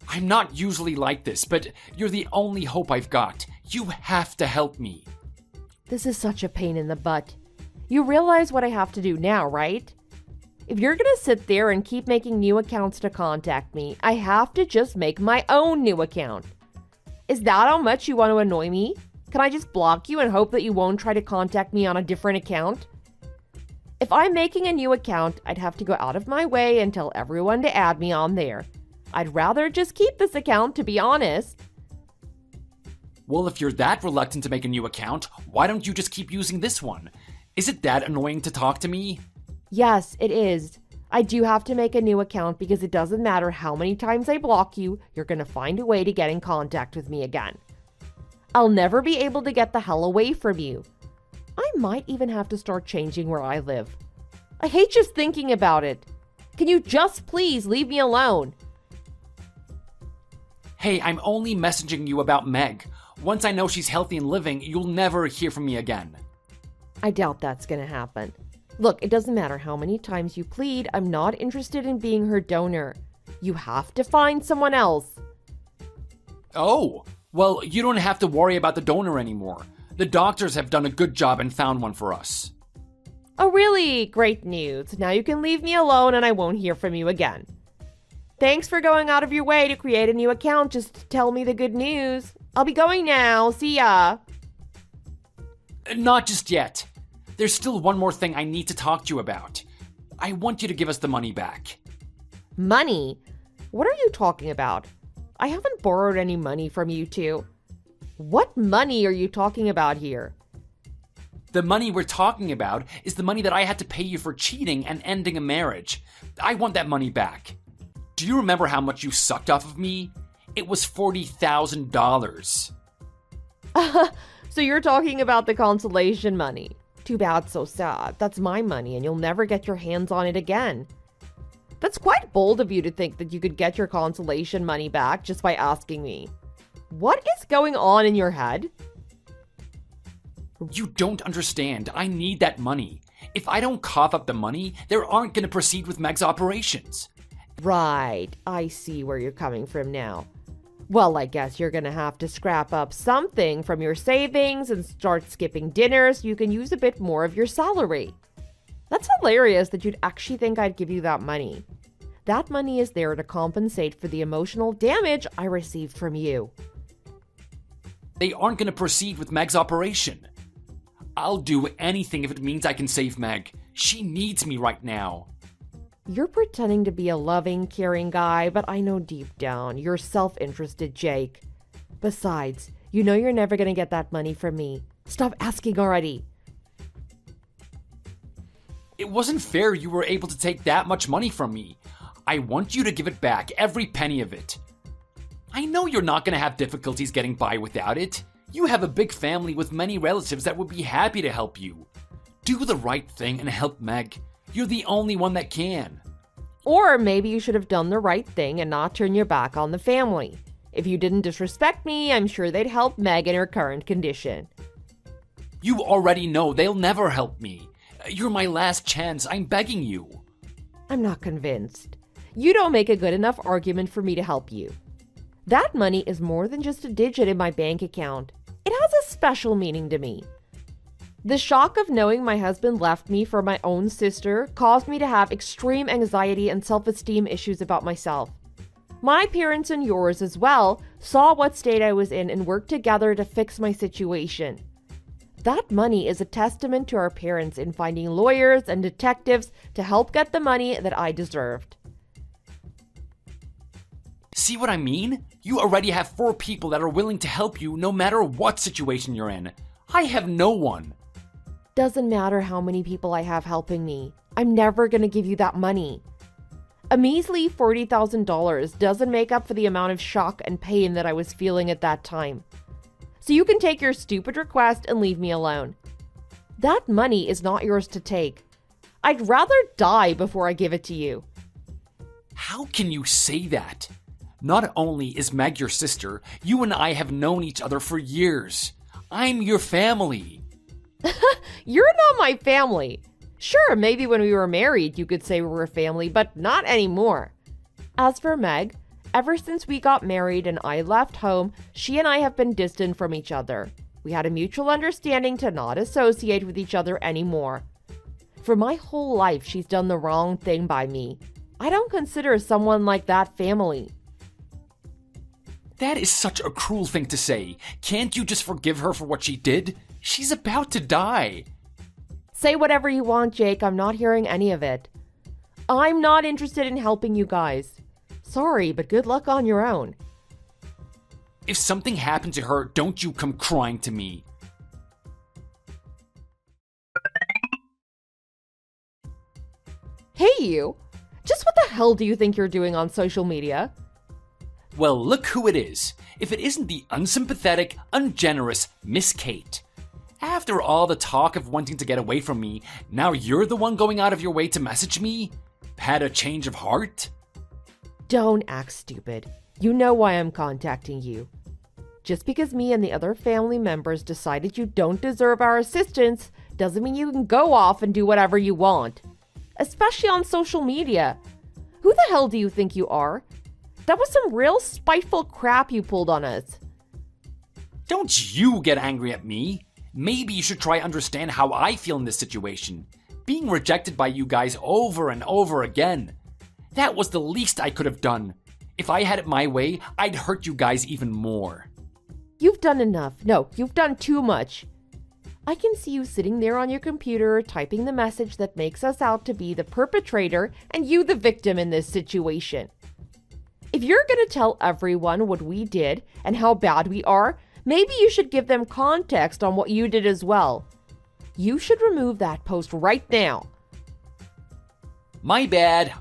I'm not usually like this, but you're the only hope I've got. You have to help me. This is such a pain in the butt. You realize what I have to do now, right? If you're gonna sit there and keep making new accounts to contact me, I have to just make my own new account. Is that how much you want to annoy me? Can I just block you and hope that you won't try to contact me on a different account? If I'm making a new account, I'd have to go out of my way and tell everyone to add me on there. I'd rather just keep this account, to be honest. Well, if you're that reluctant to make a new account, why don't you just keep using this one? Is it that annoying to talk to me? Yes, it is. I do have to make a new account because it doesn't matter how many times I block you, you're going to find a way to get in contact with me again. I'll never be able to get the hell away from you. I might even have to start changing where I live. I hate just thinking about it. Can you just please leave me alone? Hey, I'm only messaging you about Meg. Once I know she's healthy and living, you'll never hear from me again. I doubt that's gonna happen. Look, it doesn't matter how many times you plead, I'm not interested in being her donor. You have to find someone else. Oh, well, you don't have to worry about the donor anymore. The doctors have done a good job and found one for us. Oh, really? Great news. Now you can leave me alone and I won't hear from you again. Thanks for going out of your way to create a new account just to tell me the good news. I'll be going now. See ya. Not just yet. There's still one more thing I need to talk to you about. I want you to give us the money back. Money? What are you talking about? I haven't borrowed any money from you two. What money are you talking about here? The money we're talking about is the money that I had to pay you for cheating and ending a marriage. I want that money back. Do you remember how much you sucked off of me? It was $40,000. So you're talking about the consolation money. Too bad, so sad. That's my money and you'll never get your hands on it again. That's quite bold of you to think that you could get your consolation money back just by asking me. What is going on in your head? You don't understand. I need that money. If I don't cough up the money, they aren't going to proceed with Meg's operations. Right, I see where you're coming from now. Well, I guess you're gonna have to scrap up something from your savings and start skipping dinner so you can use a bit more of your salary. That's hilarious that you'd actually think I'd give you that money. That money is there to compensate for the emotional damage I received from you. They aren't going to proceed with Meg's operation. I'll do anything if it means I can save Meg. She needs me right now. You're pretending to be a loving, caring guy, but I know deep down you're self-interested, Jake. Besides, you know you're never gonna get that money from me. Stop asking already. It wasn't fair you were able to take that much money from me. I want you to give it back, every penny of it. I know you're not gonna have difficulties getting by without it. You have a big family with many relatives that would be happy to help you. Do the right thing and help Meg. You're the only one that can. Or maybe you should have done the right thing and not turn your back on the family. If you didn't disrespect me, I'm sure they'd help Meg in her current condition. You already know they'll never help me. You're my last chance. I'm begging you. I'm not convinced. You don't make a good enough argument for me to help you. That money is more than just a digit in my bank account. It has a special meaning to me. The shock of knowing my husband left me for my own sister caused me to have extreme anxiety and self-esteem issues about myself. My parents and yours as well saw what state I was in and worked together to fix my situation. That money is a testament to our parents in finding lawyers and detectives to help get the money that I deserved. See what I mean? You already have 4 people that are willing to help you no matter what situation you're in. I have no one. Doesn't matter how many people I have helping me. I'm never gonna give you that money. A measly $40,000 doesn't make up for the amount of shock and pain that I was feeling at that time. So you can take your stupid request and leave me alone. That money is not yours to take. I'd rather die before I give it to you. How can you say that? Not only is Meg your sister, you and I have known each other for years. I'm your family. You're not my family. Sure, maybe when we were married you could say we were a family, but not anymore. As for Meg, ever since we got married and I left home, she and I have been distant from each other. We had a mutual understanding to not associate with each other anymore. For my whole life, she's done the wrong thing by me. I don't consider someone like that family. That is such a cruel thing to say. Can't you just forgive her for what she did? She's about to die. Say whatever you want, Jake. I'm not hearing any of it. I'm not interested in helping you guys. Sorry, but good luck on your own. If something happened to her, don't you come crying to me. Hey, you. Just what the hell do you think you're doing on social media? Well, look who it is. If it isn't the unsympathetic, ungenerous Miss Kate. After all the talk of wanting to get away from me, now you're the one going out of your way to message me? Had a change of heart? Don't act stupid. You know why I'm contacting you. Just because me and the other family members decided you don't deserve our assistance doesn't mean you can go off and do whatever you want. Especially on social media. Who the hell do you think you are? That was some real spiteful crap you pulled on us. Don't you get angry at me. Maybe you should try understand how I feel in this situation. Being rejected by you guys over and over again. That was the least I could have done. If I had it my way, I'd hurt you guys even more. You've done enough. No, you've done too much. I can see you sitting there on your computer typing the message that makes us out to be the perpetrator and you the victim in this situation. If you're going to tell everyone what we did and how bad we are, maybe you should give them context on what you did as well. You should remove that post right now. My bad.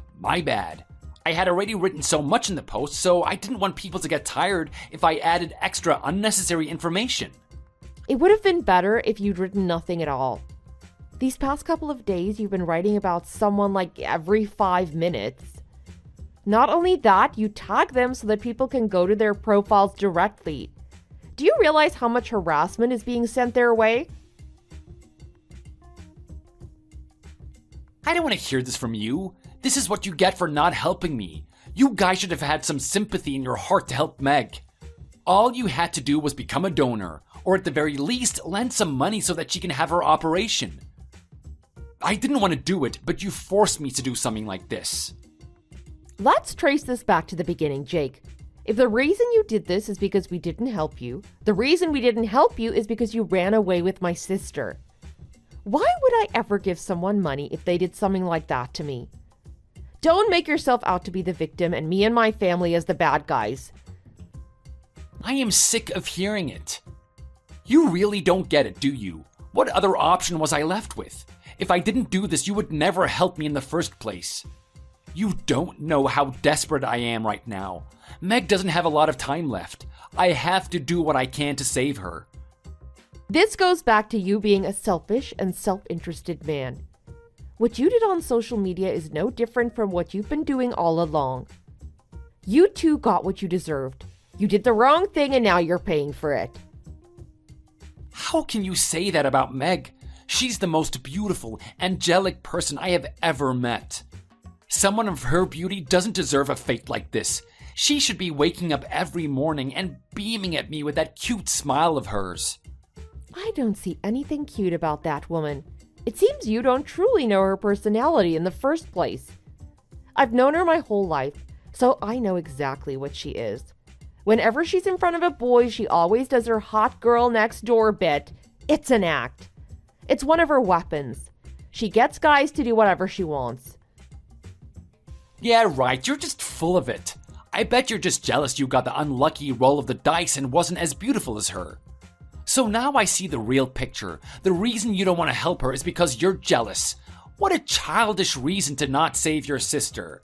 I had already written so much in the post, so I didn't want people to get tired if I added extra unnecessary information. It would have been better if you'd written nothing at all. These past couple of days, you've been writing about someone like every 5 minutes. Not only that, you tag them so that people can go to their profiles directly. Do you realize how much harassment is being sent their way? I don't want to hear this from you. This is what you get for not helping me. You guys should have had some sympathy in your heart to help Meg. All you had to do was become a donor, or at the very least, lend some money so that she can have her operation. I didn't want to do it, but you forced me to do something like this. Let's trace this back to the beginning, Jake. If the reason you did this is because we didn't help you, the reason we didn't help you is because you ran away with my sister. Why would I ever give someone money if they did something like that to me? Don't make yourself out to be the victim and me and my family as the bad guys. I am sick of hearing it. You really don't get it, do you? What other option was I left with? If I didn't do this, you would never help me in the first place. You don't know how desperate I am right now. Meg doesn't have a lot of time left. I have to do what I can to save her. This goes back to you being a selfish and self-interested man. What you did on social media is no different from what you've been doing all along. You too got what you deserved. You did the wrong thing and now you're paying for it. How can you say that about Meg? She's the most beautiful, angelic person I have ever met. Someone of her beauty doesn't deserve a fate like this. She should be waking up every morning and beaming at me with that cute smile of hers. I don't see anything cute about that woman. It seems you don't truly know her personality in the first place. I've known her my whole life, so I know exactly what she is. Whenever she's in front of a boy, she always does her hot girl next door bit. It's an act. It's one of her weapons. She gets guys to do whatever she wants. Yeah, right, you're just full of it. I bet you're just jealous you got the unlucky roll of the dice and wasn't as beautiful as her. So now I see the real picture. The reason you don't want to help her is because you're jealous. What a childish reason to not save your sister.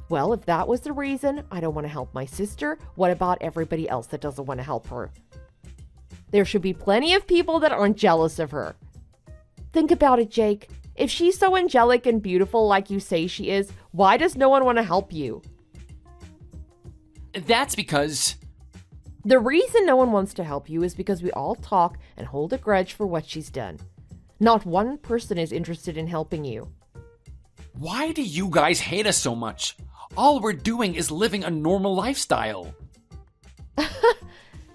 Well, if that was the reason I don't want to help my sister, what about everybody else that doesn't want to help her? There should be plenty of people that aren't jealous of her. Think about it, Jake. If she's so angelic and beautiful like you say she is, why does no one want to help you? That's because... The reason no one wants to help you is because we all talk and hold a grudge for what she's done. Not one person is interested in helping you. Why do you guys hate us so much? All we're doing is living a normal lifestyle.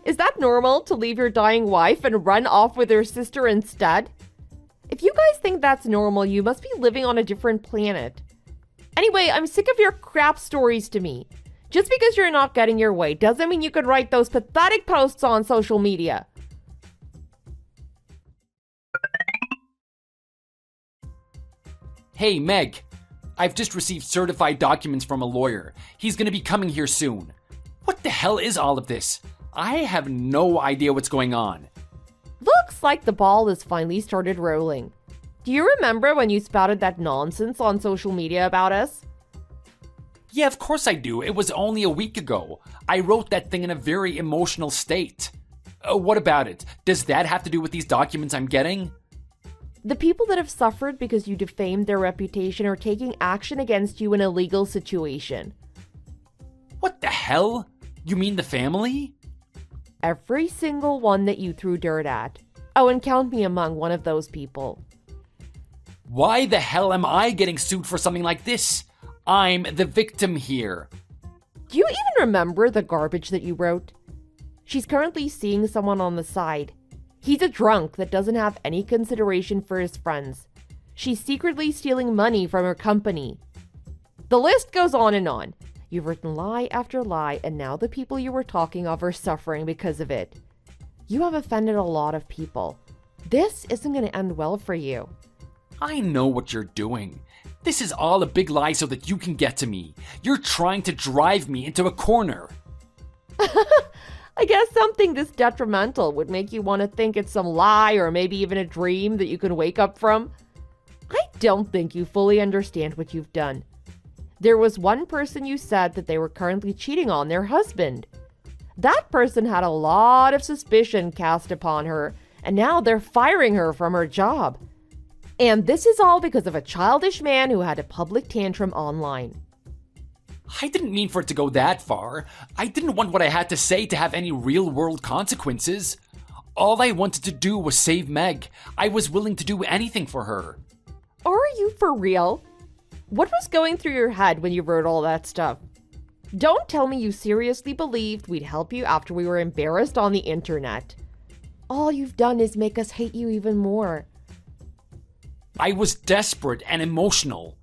Is that normal to leave your dying wife and run off with her sister instead? If you guys think that's normal, you must be living on a different planet. Anyway, I'm sick of your crap stories to me. Just because you're not getting your way doesn't mean you could write those pathetic posts on social media. Hey, Meg. I've just received certified documents from a lawyer. He's gonna be coming here soon. What the hell is all of this? I have no idea what's going on. Looks like the ball has finally started rolling. Do you remember when you spouted that nonsense on social media about us? Yeah, of course I do. It was only a week ago. I wrote that thing in a very emotional state. What about it? Does that have to do with these documents I'm getting? The people that have suffered because you defamed their reputation are taking action against you in a legal situation. What the hell? You mean the family? Every single one that you threw dirt at. Oh, and count me among one of those people. Why the hell am I getting sued for something like this? I'm the victim here. Do you even remember the garbage that you wrote? She's currently seeing someone on the side. He's a drunk that doesn't have any consideration for his friends. She's secretly stealing money from her company. The list goes on and on. You've written lie after lie, and now the people you were talking of are suffering because of it. You have offended a lot of people. This isn't going to end well for you. I know what you're doing. This is all a big lie so that you can get to me. You're trying to drive me into a corner. I guess something this detrimental would make you want to think it's some lie or maybe even a dream that you can wake up from. I don't think you fully understand what you've done. There was one person you said that they were currently cheating on their husband. That person had a lot of suspicion cast upon her, and now they're firing her from her job. And this is all because of a childish man who had a public tantrum online. I didn't mean for it to go that far. I didn't want what I had to say to have any real-world consequences. All I wanted to do was save Meg. I was willing to do anything for her. Are you for real? What was going through your head when you wrote all that stuff? Don't tell me you seriously believed we'd help you after we were embarrassed on the internet. All you've done is make us hate you even more. I was desperate and emotional.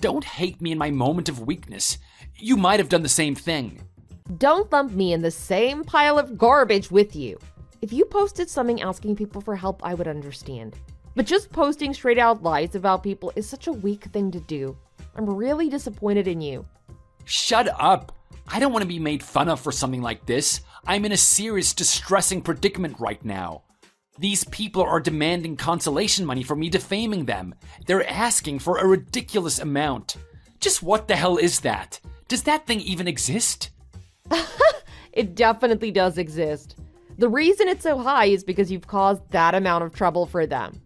Don't hate me in my moment of weakness. You might have done the same thing. Don't lump me in the same pile of garbage with you. If you posted something asking people for help, I would understand. But just posting straight out lies about people is such a weak thing to do. I'm really disappointed in you. Shut up. I don't want to be made fun of for something like this. I'm in a serious, distressing predicament right now. These people are demanding consolation money for me defaming them. They're asking for a ridiculous amount. Just what the hell is that? Does that thing even exist? It definitely does exist. The reason it's so high is because you've caused that amount of trouble for them.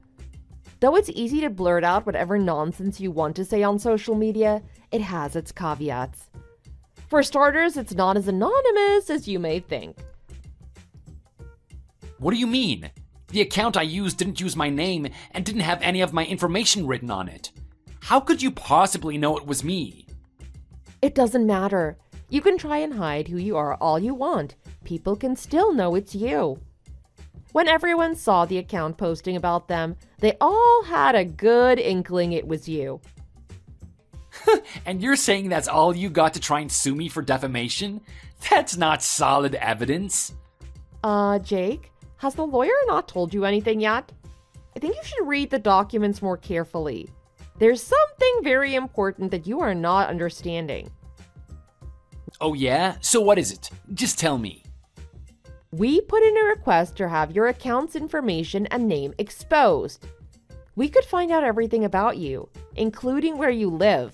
Though it's easy to blurt out whatever nonsense you want to say on social media, it has its caveats. For starters, it's not as anonymous as you may think. What do you mean? The account I used didn't use my name and didn't have any of my information written on it. How could you possibly know it was me? It doesn't matter. You can try and hide who you are all you want. People can still know it's you. When everyone saw the account posting about them, they all had a good inkling it was you. And you're saying that's all you got to try and sue me for defamation? That's not solid evidence. Jake, has the lawyer not told you anything yet? I think you should read the documents more carefully. There's something very important that you are not understanding. Oh yeah? So what is it? Just tell me. We put in a request to have your account's information and name exposed. We could find out everything about you, including where you live.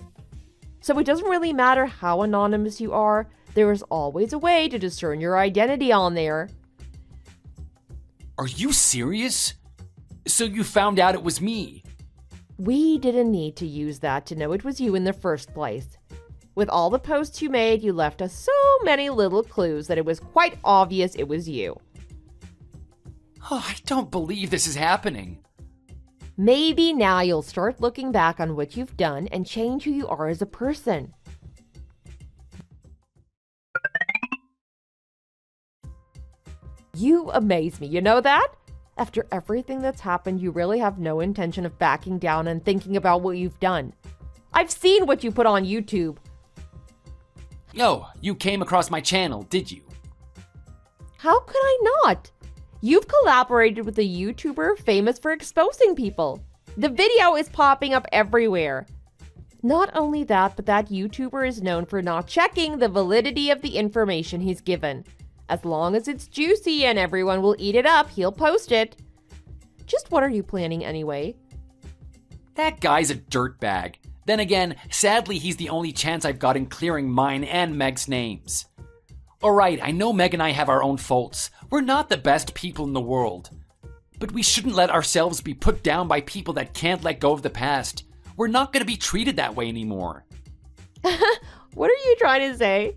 So it doesn't really matter how anonymous you are, there is always a way to discern your identity on there. Are you serious? So you found out it was me? We didn't need to use that to know it was you in the first place. With all the posts you made, you left us so many little clues that it was quite obvious it was you. Oh, I don't believe this is happening. Maybe now you'll start looking back on what you've done and change who you are as a person. You amaze me, you know that? After everything that's happened, you really have no intention of backing down and thinking about what you've done. I've seen what you put on YouTube. Oh, you came across my channel, did you? How could I not? You've collaborated with a YouTuber famous for exposing people. The video is popping up everywhere. Not only that, but that YouTuber is known for not checking the validity of the information he's given. As long as it's juicy and everyone will eat it up, he'll post it. Just what are you planning anyway? That guy's a dirtbag. Then again, sadly he's the only chance I've got in clearing mine and Meg's names. Alright, I know Meg and I have our own faults. We're not the best people in the world. But we shouldn't let ourselves be put down by people that can't let go of the past. We're not going to be treated that way anymore. What are you trying to say?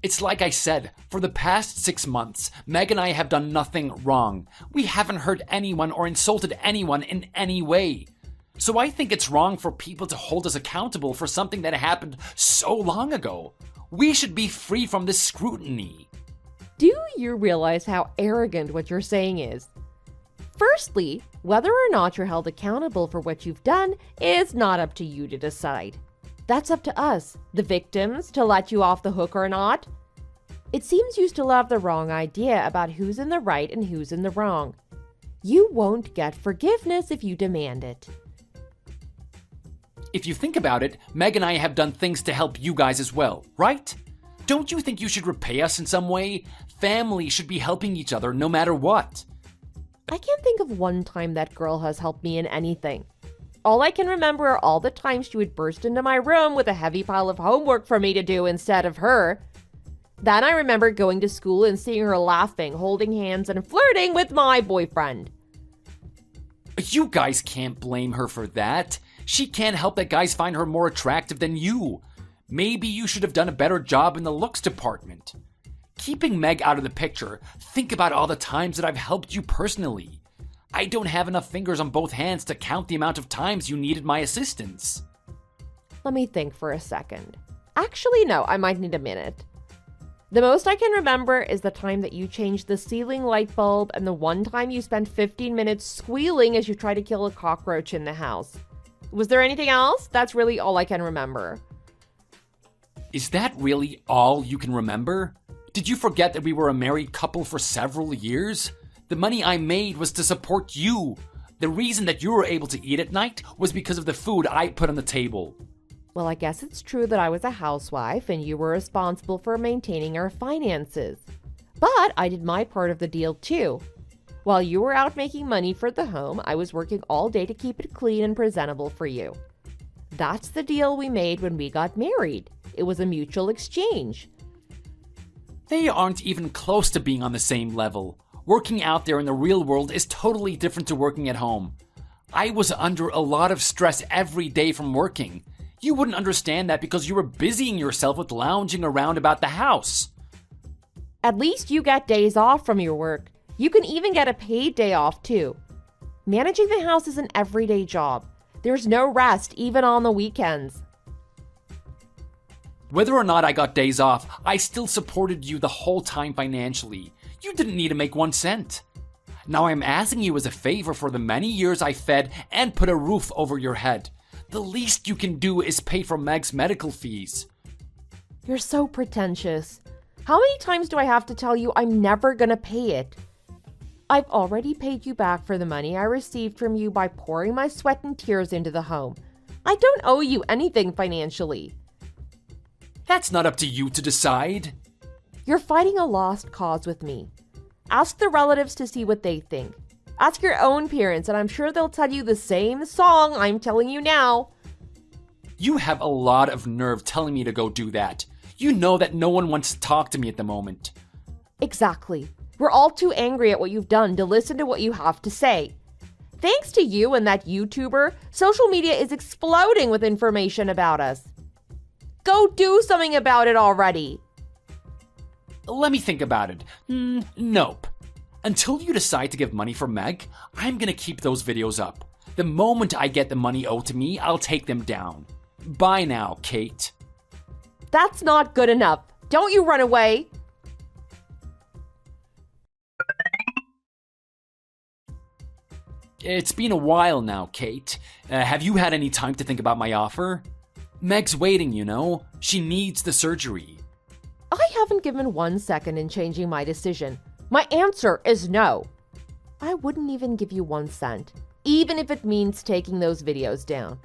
It's like I said, for the past 6 months, Meg and I have done nothing wrong. We haven't hurt anyone or insulted anyone in any way. So I think it's wrong for people to hold us accountable for something that happened so long ago. We should be free from this scrutiny. Do you realize how arrogant what you're saying is? Firstly, whether or not you're held accountable for what you've done is not up to you to decide. That's up to us, the victims, to let you off the hook or not. It seems you still have the wrong idea about who's in the right and who's in the wrong. You won't get forgiveness if you demand it. If you think about it, Meg and I have done things to help you guys as well, right? Don't you think you should repay us in some way? Family should be helping each other no matter what. I can't think of one time that girl has helped me in anything. All I can remember are all the times she would burst into my room with a heavy pile of homework for me to do instead of her. Then I remember going to school and seeing her laughing, holding hands, and flirting with my boyfriend. You guys can't blame her for that. She can't help that guys find her more attractive than you. Maybe you should have done a better job in the looks department. Keeping Meg out of the picture, think about all the times that I've helped you personally. I don't have enough fingers on both hands to count the amount of times you needed my assistance. Let me think for a second. Actually, no, I might need a minute. The most I can remember is the time that you changed the ceiling light bulb and the one time you spent 15 minutes squealing as you tried to kill a cockroach in the house. Was there anything else? That's really all I can remember. Is that really all you can remember? Did you forget that we were a married couple for several years? The money I made was to support you. The reason that you were able to eat at night was because of the food I put on the table. Well, I guess it's true that I was a housewife and you were responsible for maintaining our finances. But I did my part of the deal too. While you were out making money for the home, I was working all day to keep it clean and presentable for you. That's the deal we made when we got married. It was a mutual exchange. They aren't even close to being on the same level. Working out there in the real world is totally different to working at home. I was under a lot of stress every day from working. You wouldn't understand that because you were busying yourself with lounging around about the house. At least you get days off from your work. You can even get a paid day off too. Managing the house is an everyday job. There's no rest, even on the weekends. Whether or not I got days off, I still supported you the whole time financially. You didn't need to make 1 cent. Now I'm asking you as a favor for the many years I fed and put a roof over your head. The least you can do is pay for Meg's medical fees. You're so pretentious. How many times do I have to tell you I'm never gonna pay it? I've already paid you back for the money I received from you by pouring my sweat and tears into the home. I don't owe you anything financially. That's not up to you to decide. You're fighting a lost cause with me. Ask the relatives to see what they think. Ask your own parents, and I'm sure they'll tell you the same song I'm telling you now. You have a lot of nerve telling me to go do that. You know that no one wants to talk to me at the moment. Exactly. We're all too angry at what you've done to listen to what you have to say. Thanks to you and that YouTuber, social media is exploding with information about us. Go do something about it already. Let me think about it. Nope. Until you decide to give money for Meg, I'm gonna keep those videos up. The moment I get the money owed to me, I'll take them down. Bye now, Kate. That's not good enough. Don't you run away. It's been a while now, Kate. Have you had any time to think about my offer? Meg's waiting, you know. She needs the surgery. I haven't given 1 second in changing my decision. My answer is no. I wouldn't even give you 1 cent, even if it means taking those videos down.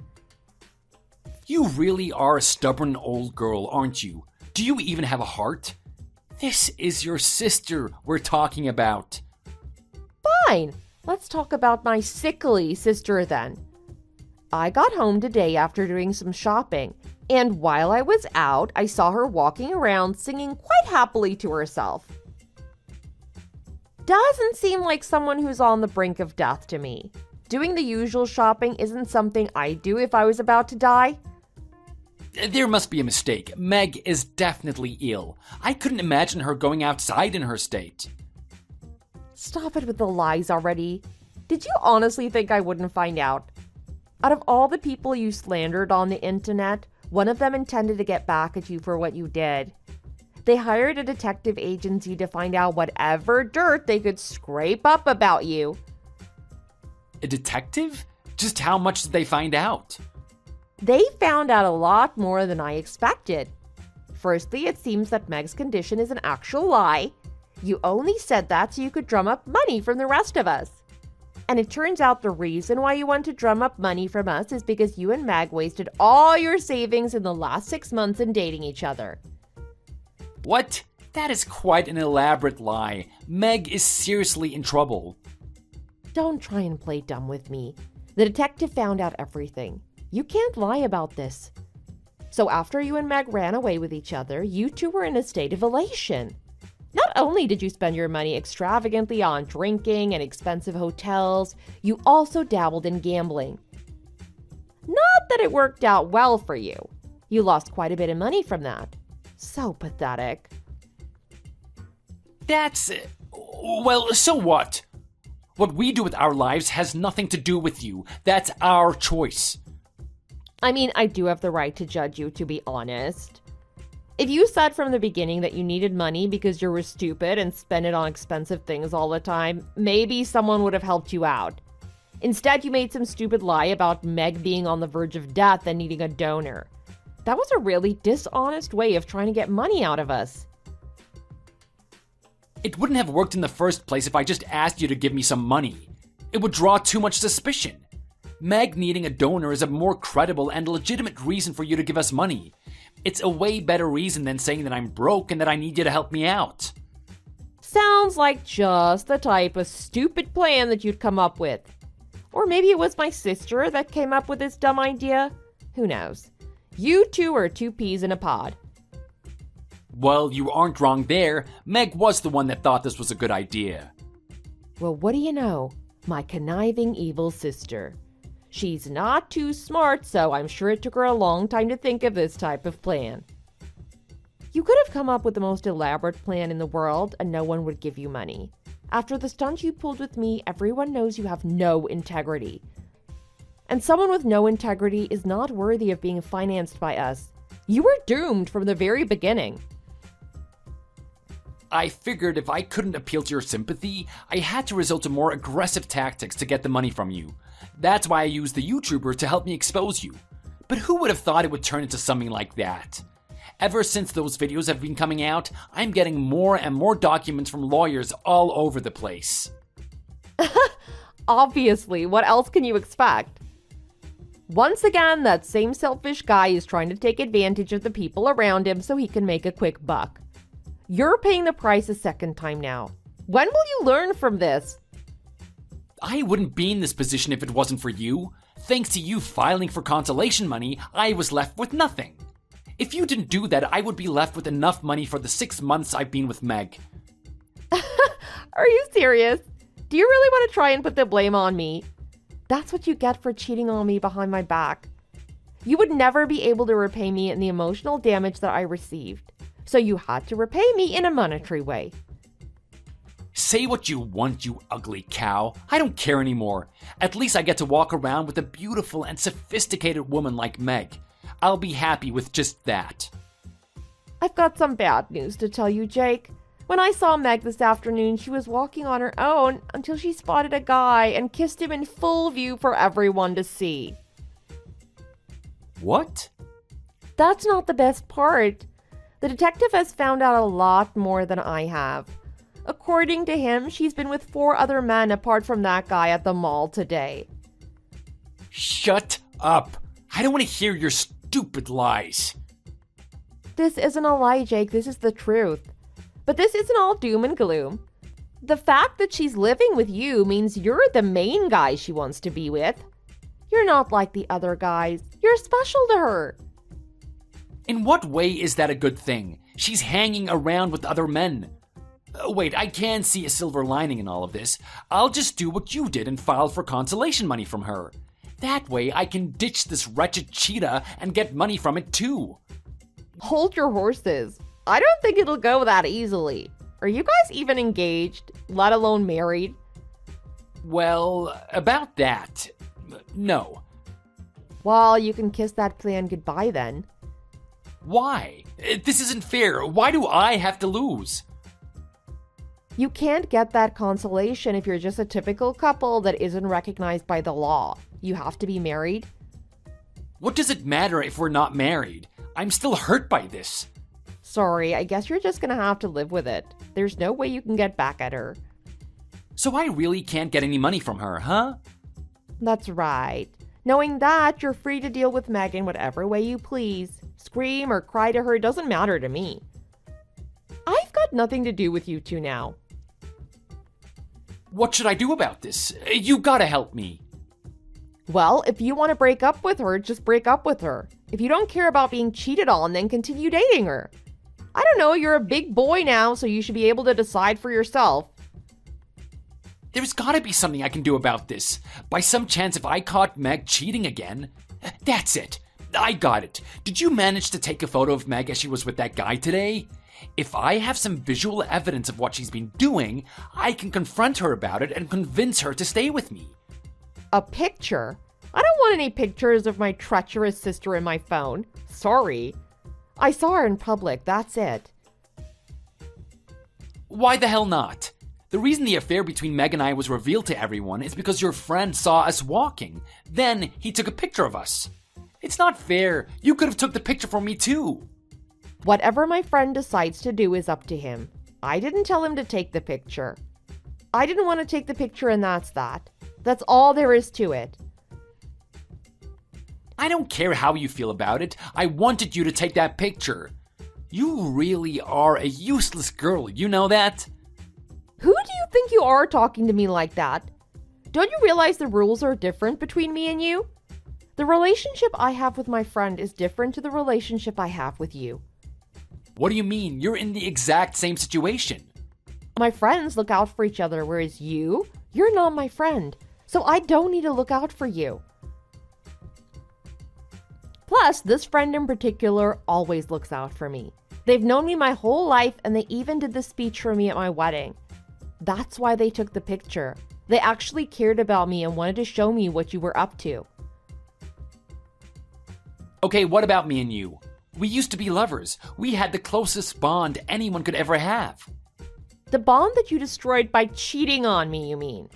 You really are a stubborn old girl, aren't you? Do you even have a heart? This is your sister we're talking about. Fine. Let's talk about my sickly sister then. I got home today after doing some shopping, And while I was out, I saw her walking around singing quite happily to herself. Doesn't seem like someone who's on the brink of death to me. Doing the usual shopping isn't something I'd do if I was about to die. There must be a mistake. Meg is definitely ill. I couldn't imagine her going outside in her state. Stop it with the lies already. Did you honestly think I wouldn't find out? Out of all the people you slandered on the internet, one of them intended to get back at you for what you did. They hired a detective agency to find out whatever dirt they could scrape up about you. A detective? Just how much did they find out? They found out a lot more than I expected. Firstly, it seems that Meg's condition is an actual lie. You only said that so you could drum up money from the rest of us. And it turns out the reason why you want to drum up money from us is because you and Meg wasted all your savings in the last 6 months in dating each other. What? That is quite an elaborate lie. Meg is seriously in trouble. Don't try and play dumb with me. The detective found out everything. You can't lie about this. So after you and Meg ran away with each other, you two were in a state of elation. Not only did you spend your money extravagantly on drinking and expensive hotels, you also dabbled in gambling. Not that it worked out well for you. You lost quite a bit of money from that. So pathetic. That's... well, so what? What we do with our lives has nothing to do with you. That's our choice. I mean, I do have the right to judge you, to be honest. If you said from the beginning that you needed money because you were stupid and spent it on expensive things all the time, maybe someone would have helped you out. Instead, you made some stupid lie about Meg being on the verge of death and needing a donor. That was a really dishonest way of trying to get money out of us. It wouldn't have worked in the first place if I just asked you to give me some money. It would draw too much suspicion. Meg needing a donor is a more credible and legitimate reason for you to give us money. It's a way better reason than saying that I'm broke and that I need you to help me out. Sounds like just the type of stupid plan that you'd come up with. Or maybe it was my sister that came up with this dumb idea. Who knows? You two are two peas in a pod. Well, you aren't wrong there. Meg was the one that thought this was a good idea. Well, what do you know? My conniving evil sister. She's not too smart, so I'm sure it took her a long time to think of this type of plan. You could have come up with the most elaborate plan in the world and no one would give you money. After the stunt you pulled with me, everyone knows you have no integrity. And someone with no integrity is not worthy of being financed by us. You were doomed from the very beginning. I figured if I couldn't appeal to your sympathy, I had to resort to more aggressive tactics to get the money from you. That's why I used the YouTuber to help me expose you. But who would have thought it would turn into something like that? Ever since those videos have been coming out, I'm getting more and more documents from lawyers all over the place. Obviously, what else can you expect? Once again, that same selfish guy is trying to take advantage of the people around him so he can make a quick buck. You're paying the price a second time now. When will you learn from this? I wouldn't be in this position if it wasn't for you. Thanks to you filing for consolation money, I was left with nothing. If you didn't do that, I would be left with enough money for the 6 months I've been with Meg. Are you serious? Do you really want to try and put the blame on me? That's what you get for cheating on me behind my back. You would never be able to repay me in the emotional damage that I received. So you had to repay me in a monetary way. Say what you want, you ugly cow. I don't care anymore. At least I get to walk around with a beautiful and sophisticated woman like Meg. I'll be happy with just that. I've got some bad news to tell you, Jake. When I saw Meg this afternoon, she was walking on her own until she spotted a guy and kissed him in full view for everyone to see. What? That's not the best part. The detective has found out a lot more than I have. According to him, she's been with 4 other men apart from that guy at the mall today. Shut up. I don't want to hear your stupid lies. This isn't a lie, Jake. This is the truth. But this isn't all doom and gloom. The fact that she's living with you means you're the main guy she wants to be with. You're not like the other guys. You're special to her. In what way is that a good thing? She's hanging around with other men. Wait, I can see a silver lining in all of this. I'll just do what you did and file for consolation money from her. That way I can ditch this wretched cheetah and get money from it too. Hold your horses. I don't think it'll go that easily. Are you guys even engaged, let alone married? Well, about that, no. Well, you can kiss that plan goodbye then. Why? This isn't fair. Why do I have to lose? You can't get that consolation if you're just a typical couple that isn't recognized by the law. You have to be married. What does it matter if we're not married? I'm still hurt by this. Sorry, I guess you're just gonna have to live with it. There's no way you can get back at her. So I really can't get any money from her, huh? That's right. Knowing that, you're free to deal with Megan whatever way you please. Scream or cry to her doesn't matter to me. I've got nothing to do with you two now. What should I do about this? You gotta help me. Well, if you want to break up with her, just break up with her. If you don't care about being cheated on, then continue dating her. I don't know, you're a big boy now, so you should be able to decide for yourself. There's gotta be something I can do about this. By some chance, if I caught Meg cheating again... That's it. I got it. Did you manage to take a photo of Meg as she was with that guy today? If I have some visual evidence of what she's been doing, I can confront her about it and convince her to stay with me. A picture? I don't want any pictures of my treacherous sister in my phone. Sorry. I saw her in public, that's it. Why the hell not? The reason the affair between Meg and I was revealed to everyone is because your friend saw us walking. Then he took a picture of us. It's not fair. You could have took the picture for me too. Whatever my friend decides to do is up to him. I didn't tell him to take the picture. I didn't want to take the picture and that's that. That's all there is to it. I don't care how you feel about it. I wanted you to take that picture. You really are a useless girl, you know that? Who do you think you are talking to me like that? Don't you realize the rules are different between me and you? The relationship I have with my friend is different to the relationship I have with you. What do you mean? You're in the exact same situation. My friends look out for each other, whereas you're not my friend. So I don't need to look out for you. Plus, this friend in particular always looks out for me. They've known me my whole life and they even did the speech for me at my wedding. That's why they took the picture. They actually cared about me and wanted to show me what you were up to. Okay, what about me and you? We used to be lovers. We had the closest bond anyone could ever have. The bond that you destroyed by cheating on me, you mean?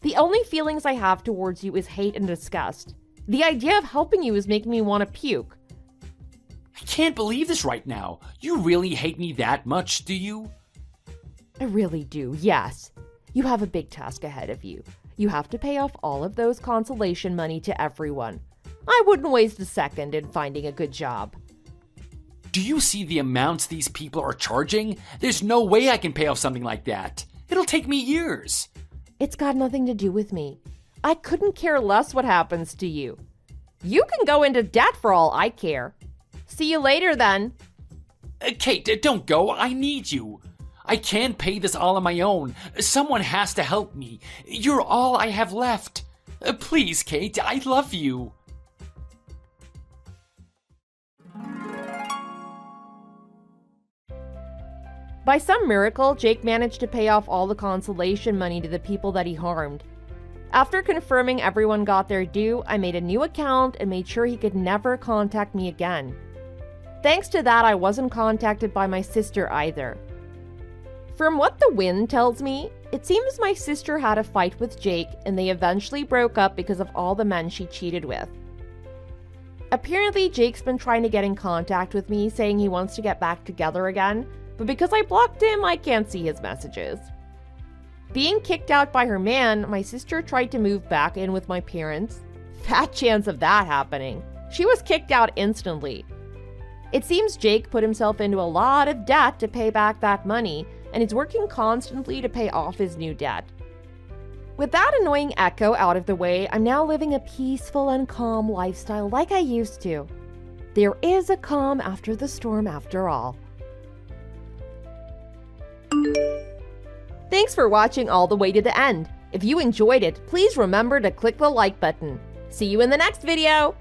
The only feelings I have towards you is hate and disgust. The idea of helping you is making me want to puke. I can't believe this right now. You really hate me that much, do you? I really do, yes. You have a big task ahead of you. You have to pay off all of those consolation money to everyone. I wouldn't waste a second in finding a good job. Do you see the amounts these people are charging? There's no way I can pay off something like that. It'll take me years. It's got nothing to do with me. I couldn't care less what happens to you. You can go into debt for all I care. See you later then. Kate, don't go. I need you. I can't pay this all on my own. Someone has to help me. You're all I have left. Please, Kate, I love you. By some miracle, Jake managed to pay off all the consolation money to the people that he harmed. After confirming everyone got their due, I made a new account and made sure he could never contact me again. Thanks to that, I wasn't contacted by my sister either. From what the wind tells me, it seems my sister had a fight with Jake and they eventually broke up because of all the men she cheated with. Apparently, Jake's been trying to get in contact with me, saying he wants to get back together again, but because I blocked him, I can't see his messages. Being kicked out by her man, my sister tried to move back in with my parents. Fat chance of that happening. She was kicked out instantly. It seems Jake put himself into a lot of debt to pay back that money, and is working constantly to pay off his new debt. With that annoying echo out of the way, I'm now living a peaceful and calm lifestyle like I used to. There is a calm after the storm after all. Thanks for watching all the way to the end. If you enjoyed it, please remember to click the like button. See you in the next video!